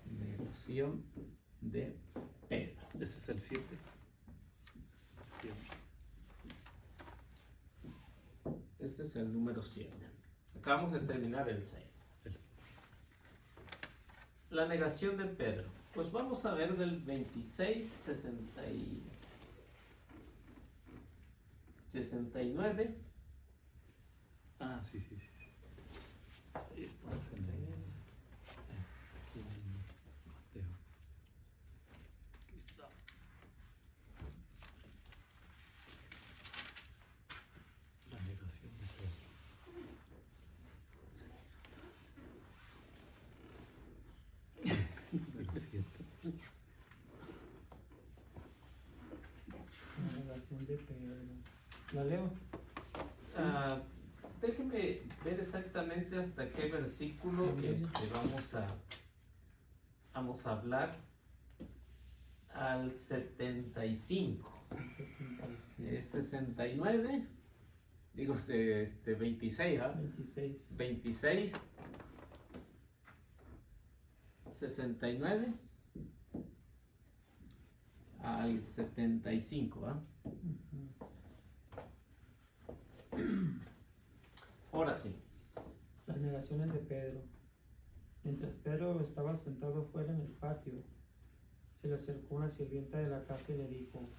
Negación de Pedro. Ese es el 7. Este es el número 7. Acabamos de terminar el 6. La negación de Pedro. Pues vamos a ver del 26, 69. Ah, sí. Ahí estamos en el Mateo. Aquí está. La negación de Pedro. Número 7. La relación de Pedro. ¿La leo? Déjeme ver exactamente hasta qué versículo vamos a hablar. Al 75. 76. Es 69. Digo, 26, ¿ah? 26. 26. 69 al 75, ¿ah? Ahora sí. Las negaciones de Pedro. Mientras Pedro estaba sentado fuera en el patio, se le acercó una sirvienta de la casa y le dijo: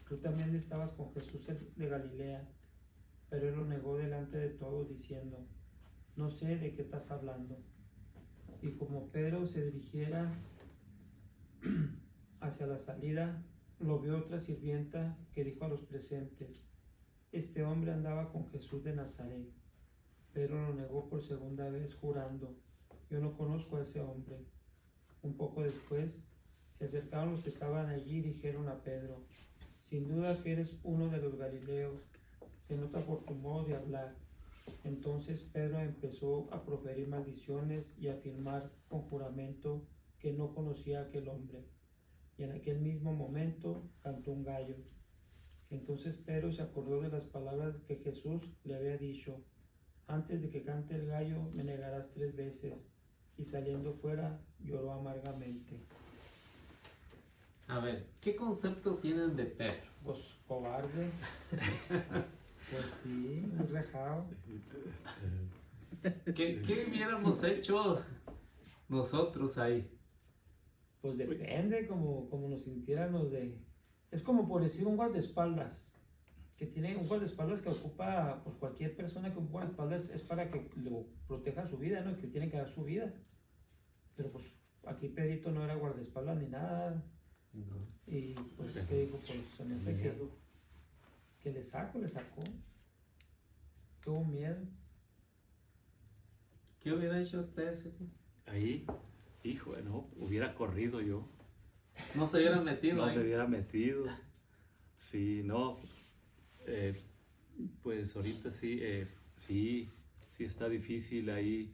tú también estabas con Jesús de Galilea. Pero él lo negó delante de todos, diciendo: no sé de qué estás hablando. Y como Pedro se dirigiera hacia la salida, lo vio otra sirvienta que dijo a los presentes: este hombre andaba con Jesús de Nazaret. Pedro lo negó por segunda vez, jurando: yo no conozco a ese hombre. Un poco después se acercaron los que estaban allí y dijeron a Pedro: sin duda que eres uno de los galileos, se nota por tu modo de hablar. Entonces Pedro empezó a proferir maldiciones y a afirmar con juramento que no conocía a aquel hombre. Y en aquel mismo momento cantó un gallo. Entonces Pedro se acordó de las palabras que Jesús le había dicho: antes de que cante el gallo me negarás 3 veces. Y saliendo fuera lloró amargamente. A ver, ¿qué concepto tienen de Pedro? Pues cobarde. Pues sí, muy rajado. ¿Qué hubiéramos hecho nosotros ahí? Pues depende, como nos sintiéramos de... Es como por decir un guardaespaldas, que tiene un guardaespaldas que ocupa, pues cualquier persona que ocupa guardaespaldas es para que lo proteja su vida, ¿no? Que tiene que dar su vida. Pero pues aquí Pedrito no era guardaespaldas ni nada. No. Y pues, ¿qué dijo? Pues se me hace que le sacó. Tuvo miedo. ¿Qué hubiera hecho ustedes aquí? Ahí, hijo, no, hubiera corrido yo. No se hubieran metido No ahí. me hubiera metido. Sí, no. Pues ahorita sí está difícil ahí.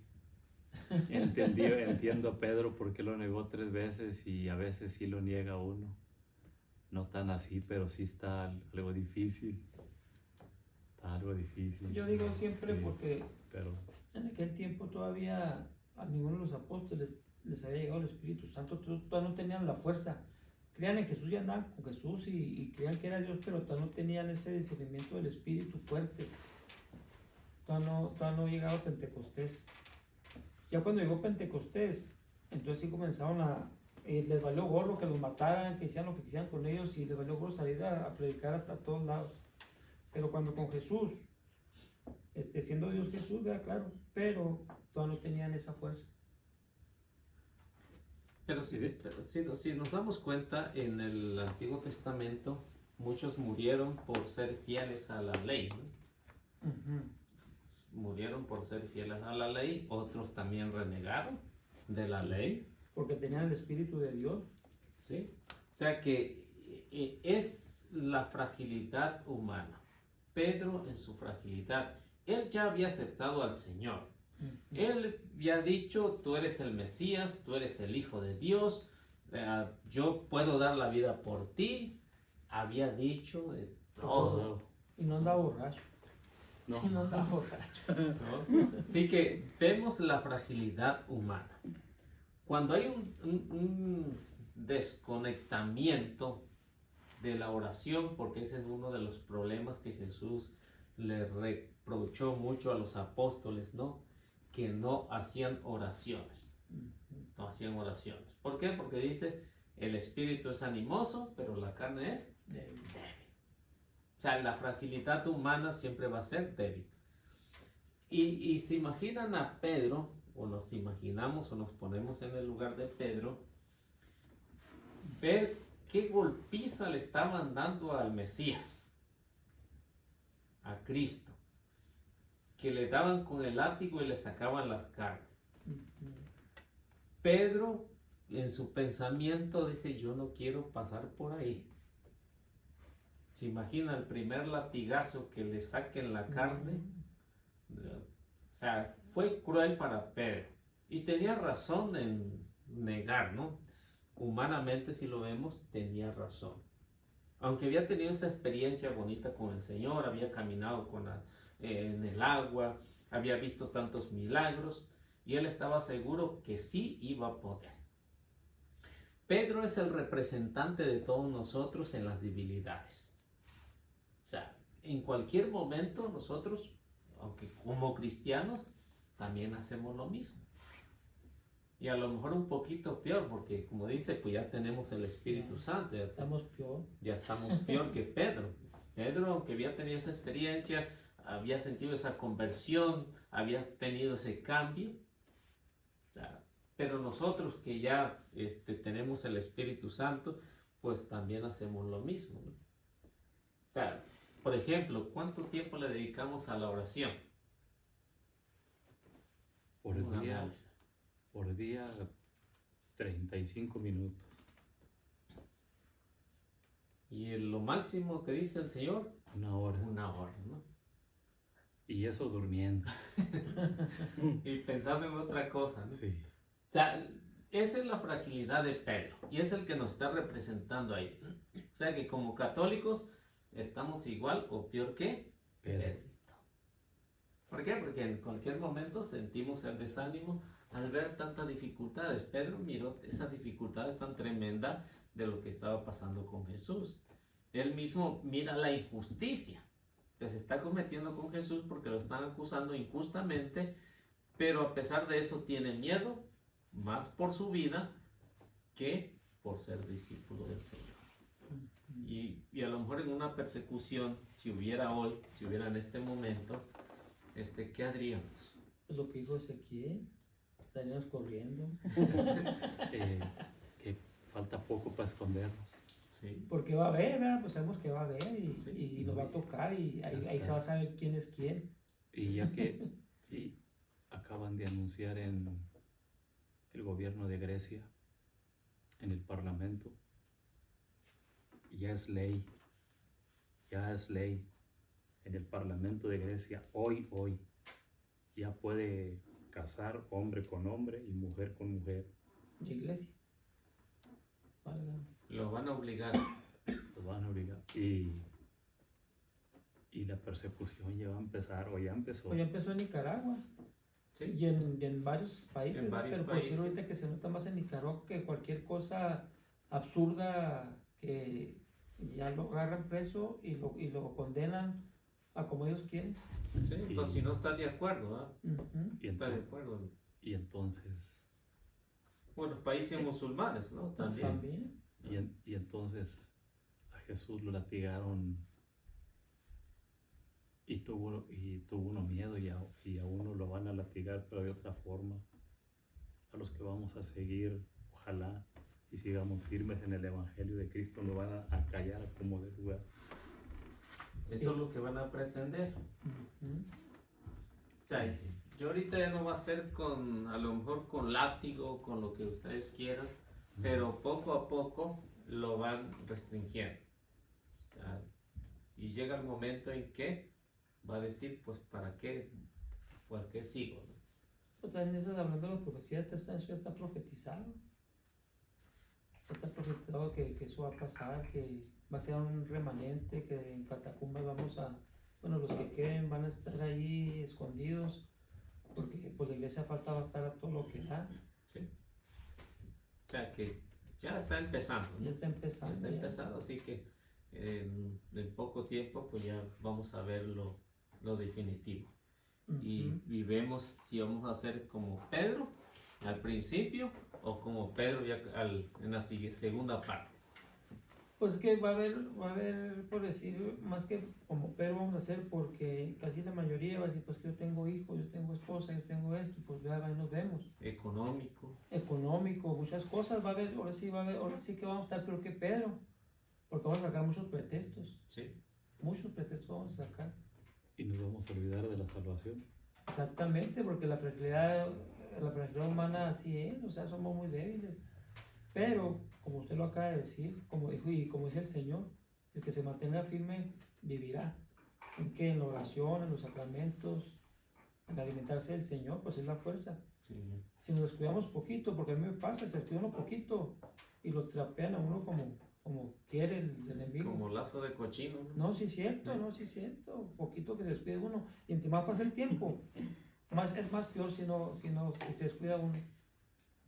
Entiendo a Pedro porque lo negó 3 veces y a veces sí lo niega uno. No tan así, pero sí está algo difícil. Está algo difícil. Yo digo siempre Sí, porque pero En aquel tiempo todavía a ninguno de los apóstoles les había llegado el Espíritu Santo, todavía no tenían la fuerza. Creían en Jesús y andaban con Jesús y creían que era Dios, pero todavía no tenían ese discernimiento del Espíritu fuerte. Todavía no llegaba Pentecostés. Ya cuando llegó Pentecostés, entonces sí comenzaron les valió gorro que los mataran, que hicieran lo que quisieran con ellos, y les valió gorro salir a predicar a todos lados. Pero cuando con Jesús, siendo Dios Jesús, ¿verdad? Claro, pero todavía no tenían esa fuerza. Pero si nos damos cuenta, en el Antiguo Testamento, muchos murieron por ser fieles a la ley, ¿no? Murieron por ser fieles a la ley, otros también renegaron de la ley. Porque tenían el Espíritu de Dios. ¿Sí? O sea que es la fragilidad humana. Pedro en su fragilidad, él ya había aceptado al Señor. Él ya ha dicho, tú eres el Mesías, tú eres el Hijo de Dios, yo puedo dar la vida por ti. Había dicho de todo. Y no andaba borracho. No. Y no andaba borracho. ¿No? Así que vemos la fragilidad humana. Cuando hay un desconectamiento de la oración, porque ese es uno de los problemas que Jesús le reprochó mucho a los apóstoles, ¿no? Que no hacían oraciones. No hacían oraciones. ¿Por qué? Porque dice, el espíritu es animoso, pero la carne es débil. O sea, la fragilidad humana siempre va a ser débil. Y se imaginan a Pedro, o nos imaginamos o nos ponemos en el lugar de Pedro, ver qué golpiza le estaban dando al Mesías, a Cristo, que le daban con el látigo y le sacaban las carnes. Pedro en su pensamiento dice, yo no quiero pasar por ahí. Se imagina el primer latigazo que le saquen la carne. O sea, fue cruel para Pedro. Y tenía razón en negar, ¿no? Humanamente, si lo vemos, tenía razón. Aunque había tenido esa experiencia bonita con el Señor, había caminado en el agua, había visto tantos milagros, y él estaba seguro que sí iba a poder. Pedro es el representante de todos nosotros en las debilidades. O sea, en cualquier momento nosotros, aunque como cristianos, también hacemos lo mismo. Y a lo mejor un poquito peor, porque como dice, pues ya tenemos el Espíritu Santo. Estamos peor. Ya estamos peor que Pedro. Pedro, aunque había tenido esa experiencia, había sentido esa conversión, había tenido ese cambio. Pero nosotros que ya tenemos el Espíritu Santo, pues también hacemos lo mismo, ¿no? O sea, por ejemplo, ¿cuánto tiempo le dedicamos a la oración? Por día 35 minutos. Y lo máximo que dice el Señor, 1 hora. 1 hora, ¿no? Y eso durmiendo. Y pensando en otra cosa, ¿no? Sí. O sea, esa es la fragilidad de Pedro y es el que nos está representando ahí. O sea que como católicos estamos igual o peor que Pedrito. ¿Por qué? Porque en cualquier momento sentimos el desánimo al ver tantas dificultades. Pedro miró esas dificultades tan tremendas de lo que estaba pasando con Jesús. Él mismo mira la injusticia que se está cometiendo con Jesús porque lo están acusando injustamente, pero a pesar de eso tiene miedo más por su vida que por ser discípulo del Señor. Y a lo mejor en una persecución, si hubiera en este momento, ¿qué haríamos? Pues lo que dijo Ezequiel, salimos corriendo. Que falta poco para escondernos. Sí. Porque va a haber, ¿verdad? Pues sabemos que va a haber y nos va a tocar y ahí se va a saber quién es quién. Y ya que sí, acaban de anunciar en el gobierno de Grecia, en el parlamento, ya es ley en el parlamento de Grecia, hoy, ya puede casar hombre con hombre y mujer con mujer. La iglesia. Válgame. Lo van a obligar. Lo van a obligar. Y la persecución ya va a empezar, o ya empezó. Pues ya empezó en Nicaragua. Sí, y en varios países, En ¿no? varios Pero por decir países. ahorita que se nota más en Nicaragua que cualquier cosa absurda que ya lo agarran preso y lo condenan a como ellos quieren. sí, Y- pues si no estás de acuerdo, ¿ah? Ujú. Y, Está de ento- acuerdo. y entonces, Bueno, los países musulmanes, ¿no? Pues También. también. y entonces a Jesús lo latigaron y tuvo uno miedo y a uno lo van a latigar, pero de otra forma. A los que vamos a seguir, ojalá, y sigamos firmes en el Evangelio de Cristo, lo van a callar como de lugar. Eso es lo que van a pretender. Ujú. O sea, yo ahorita ya no va a ser con, a lo mejor con látigo, con lo que ustedes quieran, pero poco a poco lo van restringiendo. O sea, y llega el momento en que va a decir, pues, ¿para qué sigo? ¿No? Pero también estás hablando de las profecías, eso ya está profetizado. Ya está profetizado que eso va a pasar, que va a quedar un remanente, que en catacumbas bueno, los que queden van a estar ahí escondidos, porque pues la iglesia falsa va a estar a todo lo que da. ¿Sí? O sea, que ya está empezando, ¿no? Ya está Ya empezando. está ya. empezando, así que en poco tiempo, pues ya vamos a ver lo definitivo. Ujú. Y vemos si vamos a hacer como Pedro al principio o como Pedro ya en la segunda parte. Pues que va a haber, por decir, más que como Pedro vamos a hacer, porque casi la mayoría va a decir, pues que yo tengo hijos, yo tengo esposa, yo tengo esto, pues vea, ahí nos vemos. Económico, Económico, muchas cosas va a haber, ahora sí que vamos a estar peor que Pedro, porque vamos a sacar ¿sí? muchos pretextos vamos a sacar. Y nos vamos a olvidar de la salvación. Exactamente, porque la fragilidad humana así es, o sea, somos muy débiles. Pero, como usted lo acaba de decir, como dijo y como dice el Señor, el que se mantenga firme vivirá. ¿En qué? En la oración, en los sacramentos, en alimentarse del Señor, pues es la fuerza. Sí. Si nos descuidamos poquito, porque a mí me pasa, se descuida uno poquito y lo trapean a uno como quiere el enemigo. Como lazo de cochino, ¿no? No, sí es cierto, Sí. no, sí es cierto. Poquito que se descuide uno. Y entre más pasa el tiempo, es más peor si se descuida uno.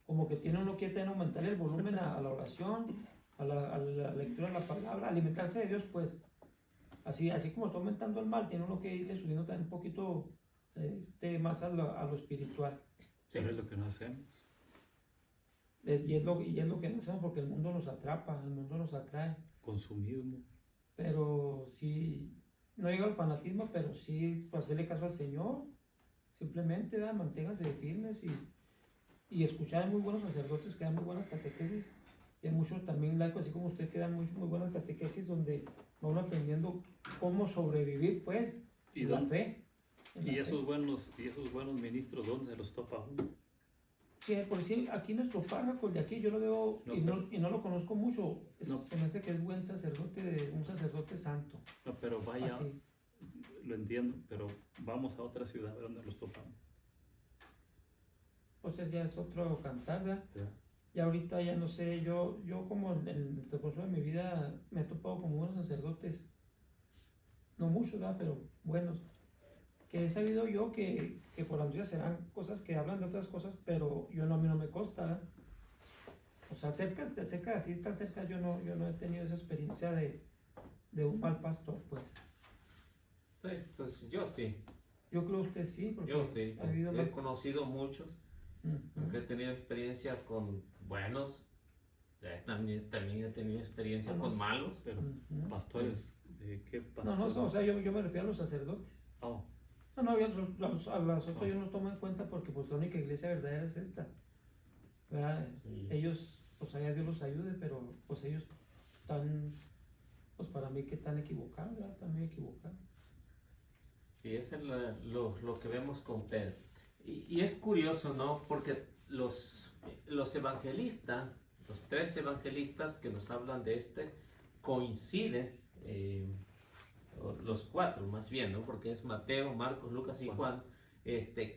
Como que tiene uno que tener aumentar el volumen a la oración, a la lectura de la palabra, alimentarse de Dios, pues. Así como está aumentando el mal, tiene uno que irle subiendo también un poquito más a lo espiritual. Sí. Pero es lo que no hacemos. Y es lo que no hacemos porque el mundo nos atrapa, el mundo nos atrae. Consumismo. Pero sí, no llega al fanatismo, pero sí pues, hacerle caso al Señor. Simplemente ¿verdad? Manténgase firmes y escuchar a muy buenos sacerdotes que dan muy buenas catequesis. Y hay muchos también laicos, así como usted, que dan muy buenas catequesis donde va uno aprendiendo cómo sobrevivir, pues, ¿Y en la dónde- fe. en la Y fe. esos buenos ministros, ¿dónde se los topa uno? Sí, por decir, aquí nuestro párroco, el de aquí, yo lo veo No, y no lo conozco mucho. No. Se me hace que es buen sacerdote, un sacerdote santo. No, pero vaya, Así. lo entiendo, pero vamos a otra ciudad donde los topamos. Pues ese ya es otro cantar, ¿verdad? ¿Verdad? Y ahorita ya no sé, yo como en el transcurso de mi vida me he topado con buenos sacerdotes. No muchos, ¿verdad? Pero buenos. Que he sabido yo que por Andrea serán cosas que hablan de otras cosas, pero a mí no me consta, ¿verdad? O sea, cerca, así tan cerca, yo no he tenido esa experiencia de un mal pastor, pues. Sí, pues yo sí. Yo creo que usted sí, porque Yo sí. ha habido He más. conocido muchos, aunque he tenido experiencia con buenos, también he tenido experiencia Buenos. con malos. Pero Ujú. pastores, ¿de qué No, pastores? o sea, yo me refiero a los sacerdotes. Oh, No, a las otras yo no tomo en cuenta porque pues la única iglesia verdadera es esta. ¿Verdad? Sí. Ellos, pues allá Dios los ayude, pero pues ellos están, pues para mí que están equivocados, ¿verdad? Están muy equivocados. Y eso es lo que vemos con Pedro. Y es curioso, ¿no? Porque los evangelistas, los 3 evangelistas que nos hablan de coinciden, los 4 más bien, ¿no? Porque es Mateo, Marcos, Lucas y Juan,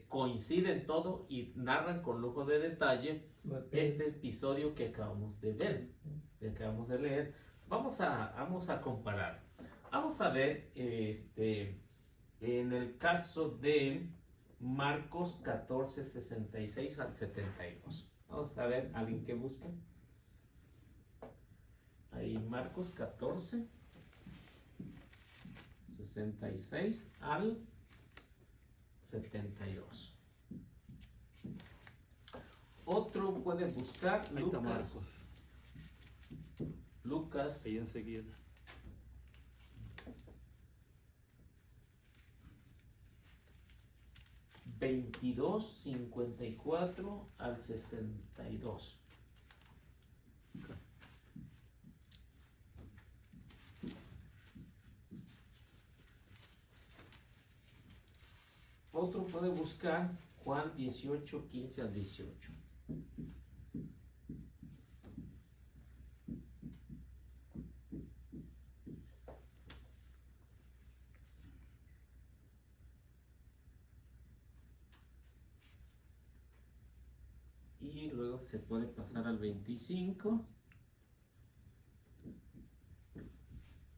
coinciden todo y narran con lujo de detalle este episodio que acabamos de ver, que acabamos de leer. Vamos a comparar. Vamos a ver, en el caso de Marcos 14, 66 al 72. Vamos a ver, alguien que busque. Ahí Marcos 14, 66 al 72. Otro puede buscar Ahí está Lucas. Marcos, Lucas ahí enseguida. 22, 54 al 62. Otro puede buscar Juan 18, 15 al 18. Y luego se puede pasar al 25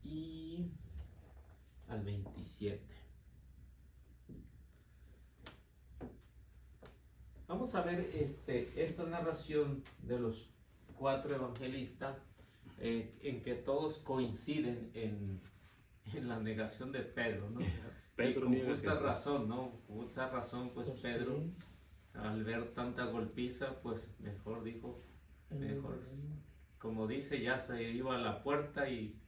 y al 27. Vamos a ver esta narración de los 4 evangelistas en que todos coinciden en la negación de Pedro, ¿no? Pedro y con niega a justa Jesús. razón, ¿no? Justa razón, pues Pues Pedro, sí, al ver tanta golpiza, pues mejor dijo, mejor, como dice, ya se iba a la puerta y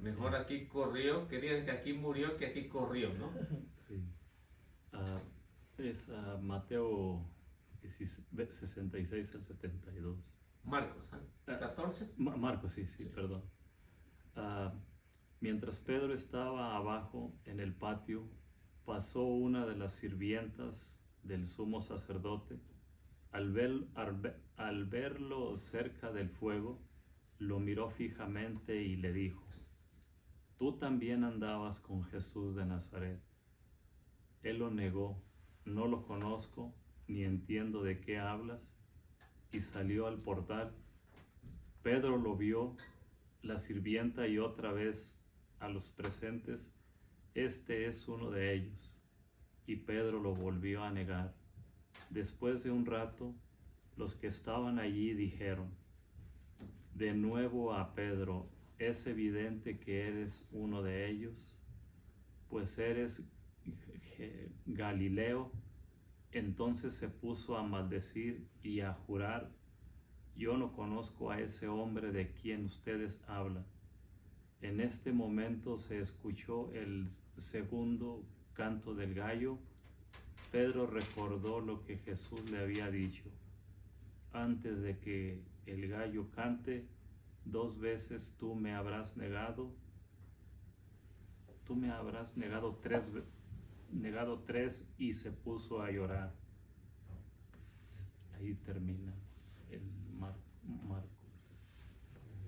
mejor aquí corrió, que digan que aquí murió, que aquí corrió, ¿no? Sí. Es Mateo 66 al 72. Marcos, ¿eh? 14. Marcos, sí, perdón. Mientras Pedro estaba abajo en el patio, pasó una de las sirvientas del sumo sacerdote. Al verlo cerca del fuego, lo miró fijamente y le dijo: «Tú también andabas con Jesús de Nazaret». Él lo negó: «No lo conozco, ni entiendo de qué hablas», y salió al portal. Pedro lo vio, la sirvienta, y otra vez a los presentes: «Este es uno de ellos». Y Pedro lo volvió a negar. Después de un rato, los que estaban allí dijeron de nuevo a Pedro: «Es evidente que eres uno de ellos, pues eres Galileo». Entonces se puso a maldecir y a jurar: «Yo no conozco a ese hombre de quien ustedes hablan». En este momento se escuchó el segundo canto del gallo. Pedro recordó lo que Jesús le había dicho: «Antes de que el gallo cante, 2 veces tú me habrás negado tres», y se puso a llorar. Ahí termina el Marcos.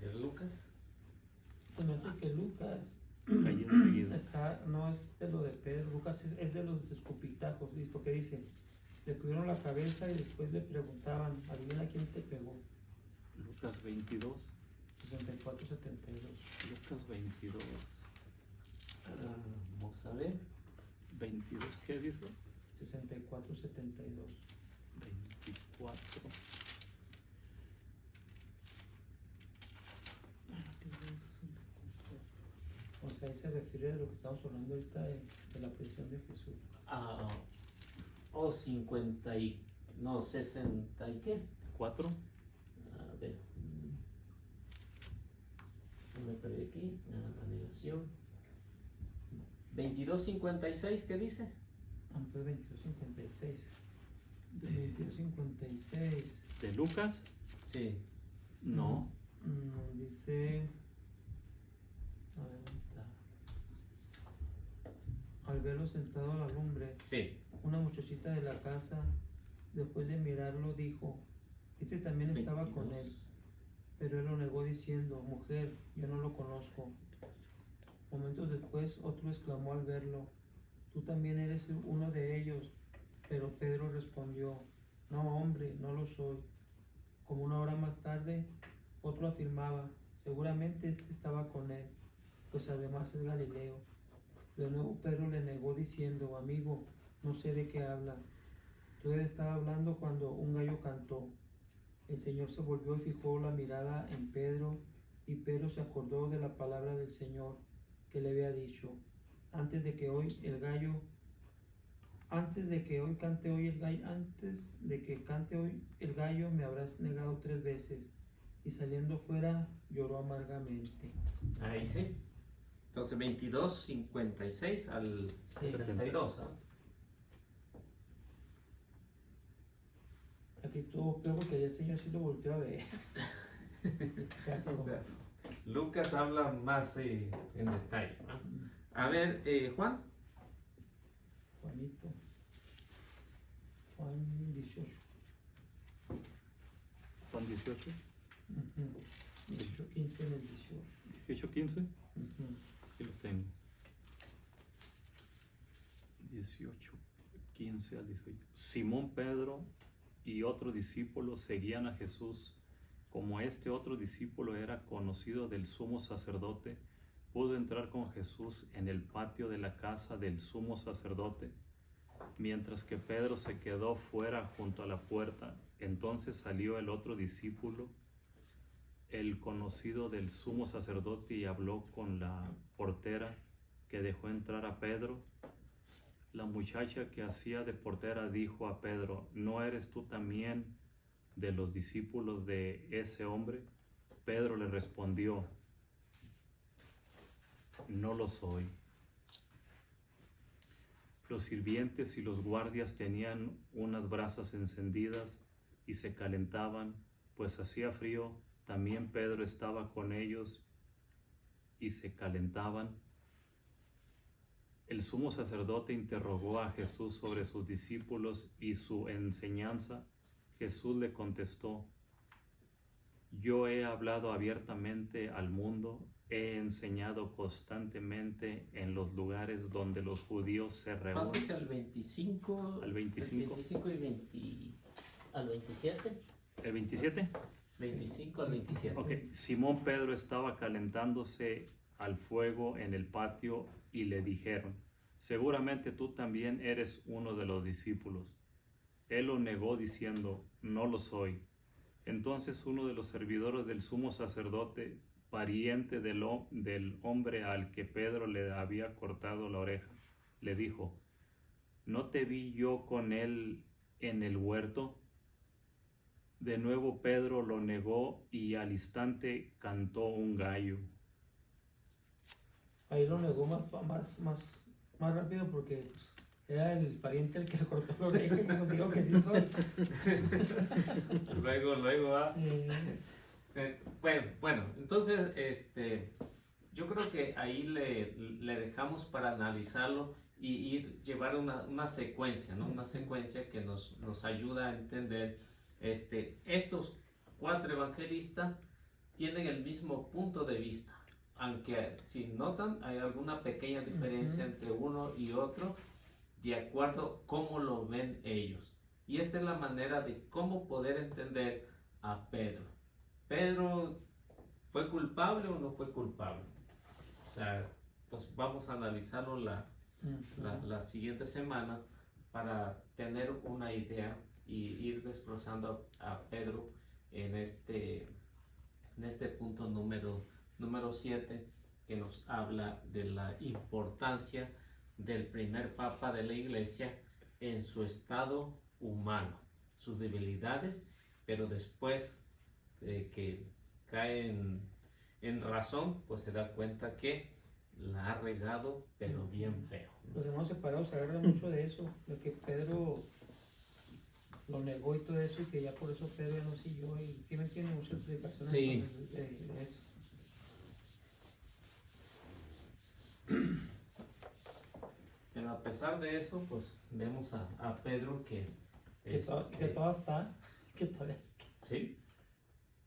¿Es Lucas? Se me hace que Lucas Ahí enseguida. no es de lo de Pedro, Lucas es de los escupitajos, ¿sí? Porque dice, le cubrieron la cabeza y después le preguntaban, adivina quién te pegó. Lucas 22. 64, 72. Lucas 22. Vamos a ver. 22, ¿qué dice? 64, 72. 24. O sea, ahí se refiere a lo que estamos hablando ahorita de la prisión de Jesús. O 50 y... No, 60 y qué. 4. A ver. No me perdí aquí. La negación. 22.56, ¿qué dice? Entonces 22.56. 22.56. ¿De Lucas? Sí. No. Dice... A ver, ¿dónde está? Al verlo sentado a la lumbre, Sí. una muchachita de la casa, después de mirarlo, dijo, este también estaba con él. 22. Pero él lo negó diciendo, mujer, yo no lo conozco. Momentos después, otro exclamó al verlo, tú también eres uno de ellos. Pero Pedro respondió, no, hombre, no lo soy. Como 1 hora más tarde, otro afirmaba, seguramente este estaba con él, pues además es Galileo. De nuevo Pedro le negó diciendo, amigo, no sé de qué hablas. Todavía estaba hablando cuando un gallo cantó. El Señor se volvió y fijó la mirada en Pedro, y Pedro se acordó de la palabra del Señor que le había dicho: antes de que hoy cante hoy el gallo, me habrás negado 3 veces. Y saliendo fuera lloró amargamente. Ahí sí. Entonces 22, 56 al 62. ¿Ah? Aquí estuvo peor porque el Señor sí lo volteó a ver. Lucas habla más en detalle, ¿no? A ver, Juan. Juanito. Juan 18. Juan 18, 18:15 en el 18. 18, 15. Aquí lo tengo. 18, 15 al 18. Simón Pedro y otro discípulo seguían a Jesús. Como este otro discípulo era conocido del sumo sacerdote, pudo entrar con Jesús en el patio de la casa del sumo sacerdote, mientras que Pedro se quedó fuera junto a la puerta. Entonces salió el otro discípulo, el conocido del sumo sacerdote, y habló con la portera, que dejó entrar a Pedro. La muchacha que hacía de portera dijo a Pedro: ¿no eres tú también de los discípulos de ese hombre? Pedro le respondió: no lo soy. Los sirvientes y los guardias tenían unas brasas encendidas y se calentaban, pues hacía frío. También Pedro estaba con ellos y se calentaban. El sumo sacerdote interrogó a Jesús sobre sus discípulos y su enseñanza. Jesús le contestó: yo he hablado abiertamente al mundo, he enseñado constantemente en los lugares donde los judíos se reúnen. Pásese al 25. Al 25. El 25 y 20, Al 27. ¿El 27? 25 al 27. Ok. Simón Pedro estaba calentándose al fuego en el patio y le dijeron: seguramente tú también eres uno de los discípulos. Él lo negó diciendo: no lo soy. Entonces uno de los servidores del sumo sacerdote, pariente del hombre al que Pedro le había cortado la oreja, le dijo: ¿no te vi yo con él en el huerto? De nuevo Pedro lo negó y al instante cantó un gallo. Ahí lo negó más rápido porque era el pariente el que le cortó la oreja y nos dijo que sí soy. Luego, bueno, entonces, yo creo que ahí le dejamos para analizarlo y llevar una secuencia, ¿no? Una secuencia que nos ayuda a entender, estos 4 evangelistas tienen el mismo punto de vista, aunque si notan hay alguna pequeña diferencia entre uno y otro, de acuerdo a cómo lo ven ellos. Y esta es la manera de cómo poder entender a Pedro. ¿Pedro fue culpable o no fue culpable? O sea, pues vamos a analizarlo la siguiente semana para tener una idea y ir desglosando a Pedro en este punto número 7, que nos habla de la importancia del primer papa de la iglesia en su estado humano, sus debilidades, pero después de que cae en razón, pues se da cuenta que la ha regado, pero bien feo. Los hermanos separados se agarran mucho de eso, de que Pedro lo negó y todo eso, y que ya por eso Pedro ya no siguió, y sí me entienden muchas explicaciones Sí. de eso. Pero a pesar de eso, pues vemos a Pedro que todavía está. sí.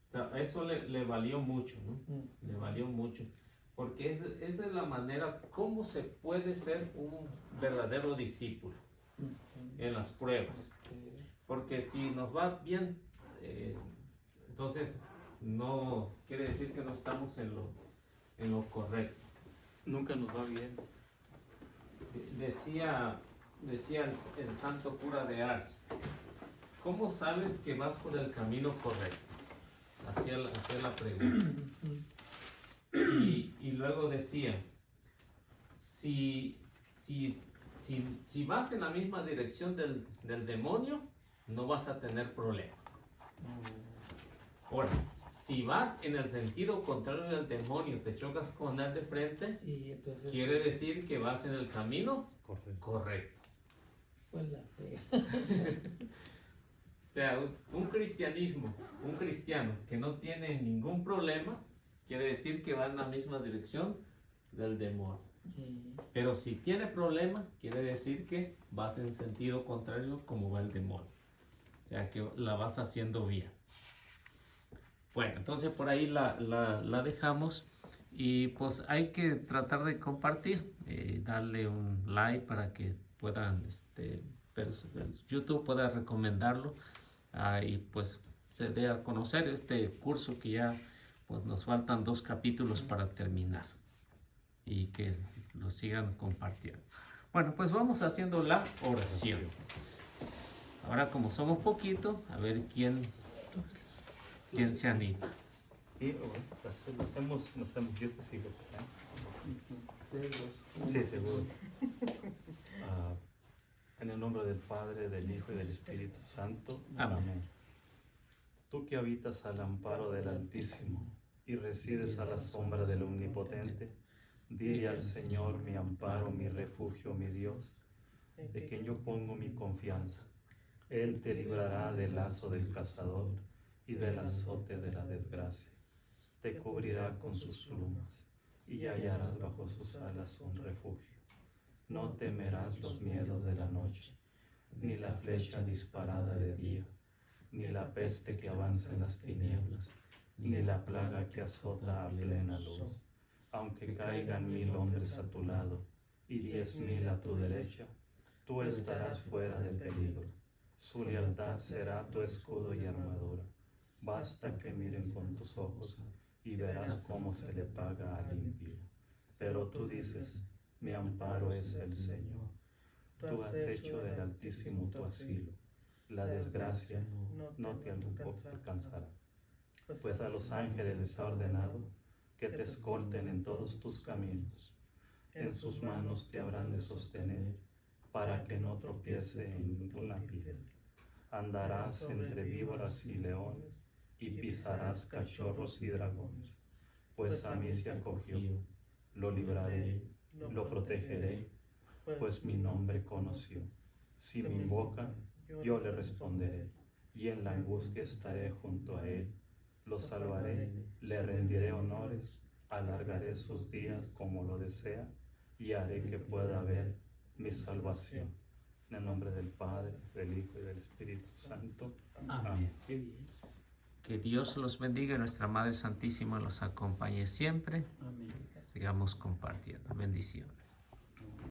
O sea, eso le valió mucho, ¿no? Le valió mucho. Porque esa es la manera como se puede ser un verdadero discípulo en las pruebas. Porque si nos va bien, entonces no quiere decir que no estamos en lo correcto. Nunca nos va bien. Decía decía el santo cura de Ars, ¿cómo sabes que vas por el camino correcto? Hacía la pregunta. Y luego decía, si vas en la misma dirección del demonio, no vas a tener problema. Ahora, si vas en el sentido contrario del demonio, te chocas con él de frente, Y entonces quiere decir que vas en el camino correcto. fue la fe. O sea, un cristiano que no tiene ningún problema, quiere decir que va en la misma dirección del demonio. Pero si tiene problema, quiere decir que vas en sentido contrario como va el demonio. O sea, que la vas haciendo bien. Bueno, entonces por ahí la dejamos y pues hay que tratar de compartir, darle un like para que puedan, YouTube pueda recomendarlo y pues se dé a conocer este curso que ya pues nos faltan 2 capítulos para terminar y que lo sigan compartiendo. Bueno, pues vamos haciendo la oración. Ahora como somos poquito, a ver quién se anima. Y bueno, lo hacemos, yo te sigo. Sí, seguro. En el nombre del Padre, del Hijo y del Espíritu Santo. Amén. Tú que habitas al amparo del Altísimo y resides a la sombra del Omnipotente, dile al Señor, mi amparo, mi refugio, mi Dios, de quien yo pongo mi confianza. Él te librará del lazo del cazador y del azote de la desgracia. Te cubrirá con sus plumas y hallarás bajo sus alas un refugio. No temerás los miedos de la noche, ni la flecha disparada de día, ni la peste que avanza en las tinieblas, ni la plaga que azota a plena luz. Aunque caigan 1000 hombres a tu lado y 10.000 a tu derecha, tú estarás fuera del peligro. Su lealtad será tu escudo y armadura. Basta que miren con tus ojos y verás cómo se le paga al impío. Pero tú dices, mi amparo es el Señor. Tú has hecho del Altísimo tu asilo. La desgracia no te alcanzará. Pues a los ángeles les ha ordenado que te escolten en todos tus caminos. En sus manos te habrán de sostener para que no tropiece en una piedra. Andarás entre víboras y leones y pisarás cachorros y dragones. Pues a mí se acogió, lo libraré, lo protegeré, pues mi nombre conoció. Si me invoca, yo le responderé, y en la angustia estaré junto a él. Lo salvaré, le rendiré honores, alargaré sus días como lo desea, y haré que pueda ver mi salvación. En el nombre del Padre, del Hijo y del Espíritu Santo. Amén. Qué bien. Que Dios los bendiga y nuestra Madre Santísima los acompañe siempre. Amén. Sigamos compartiendo. Bendiciones.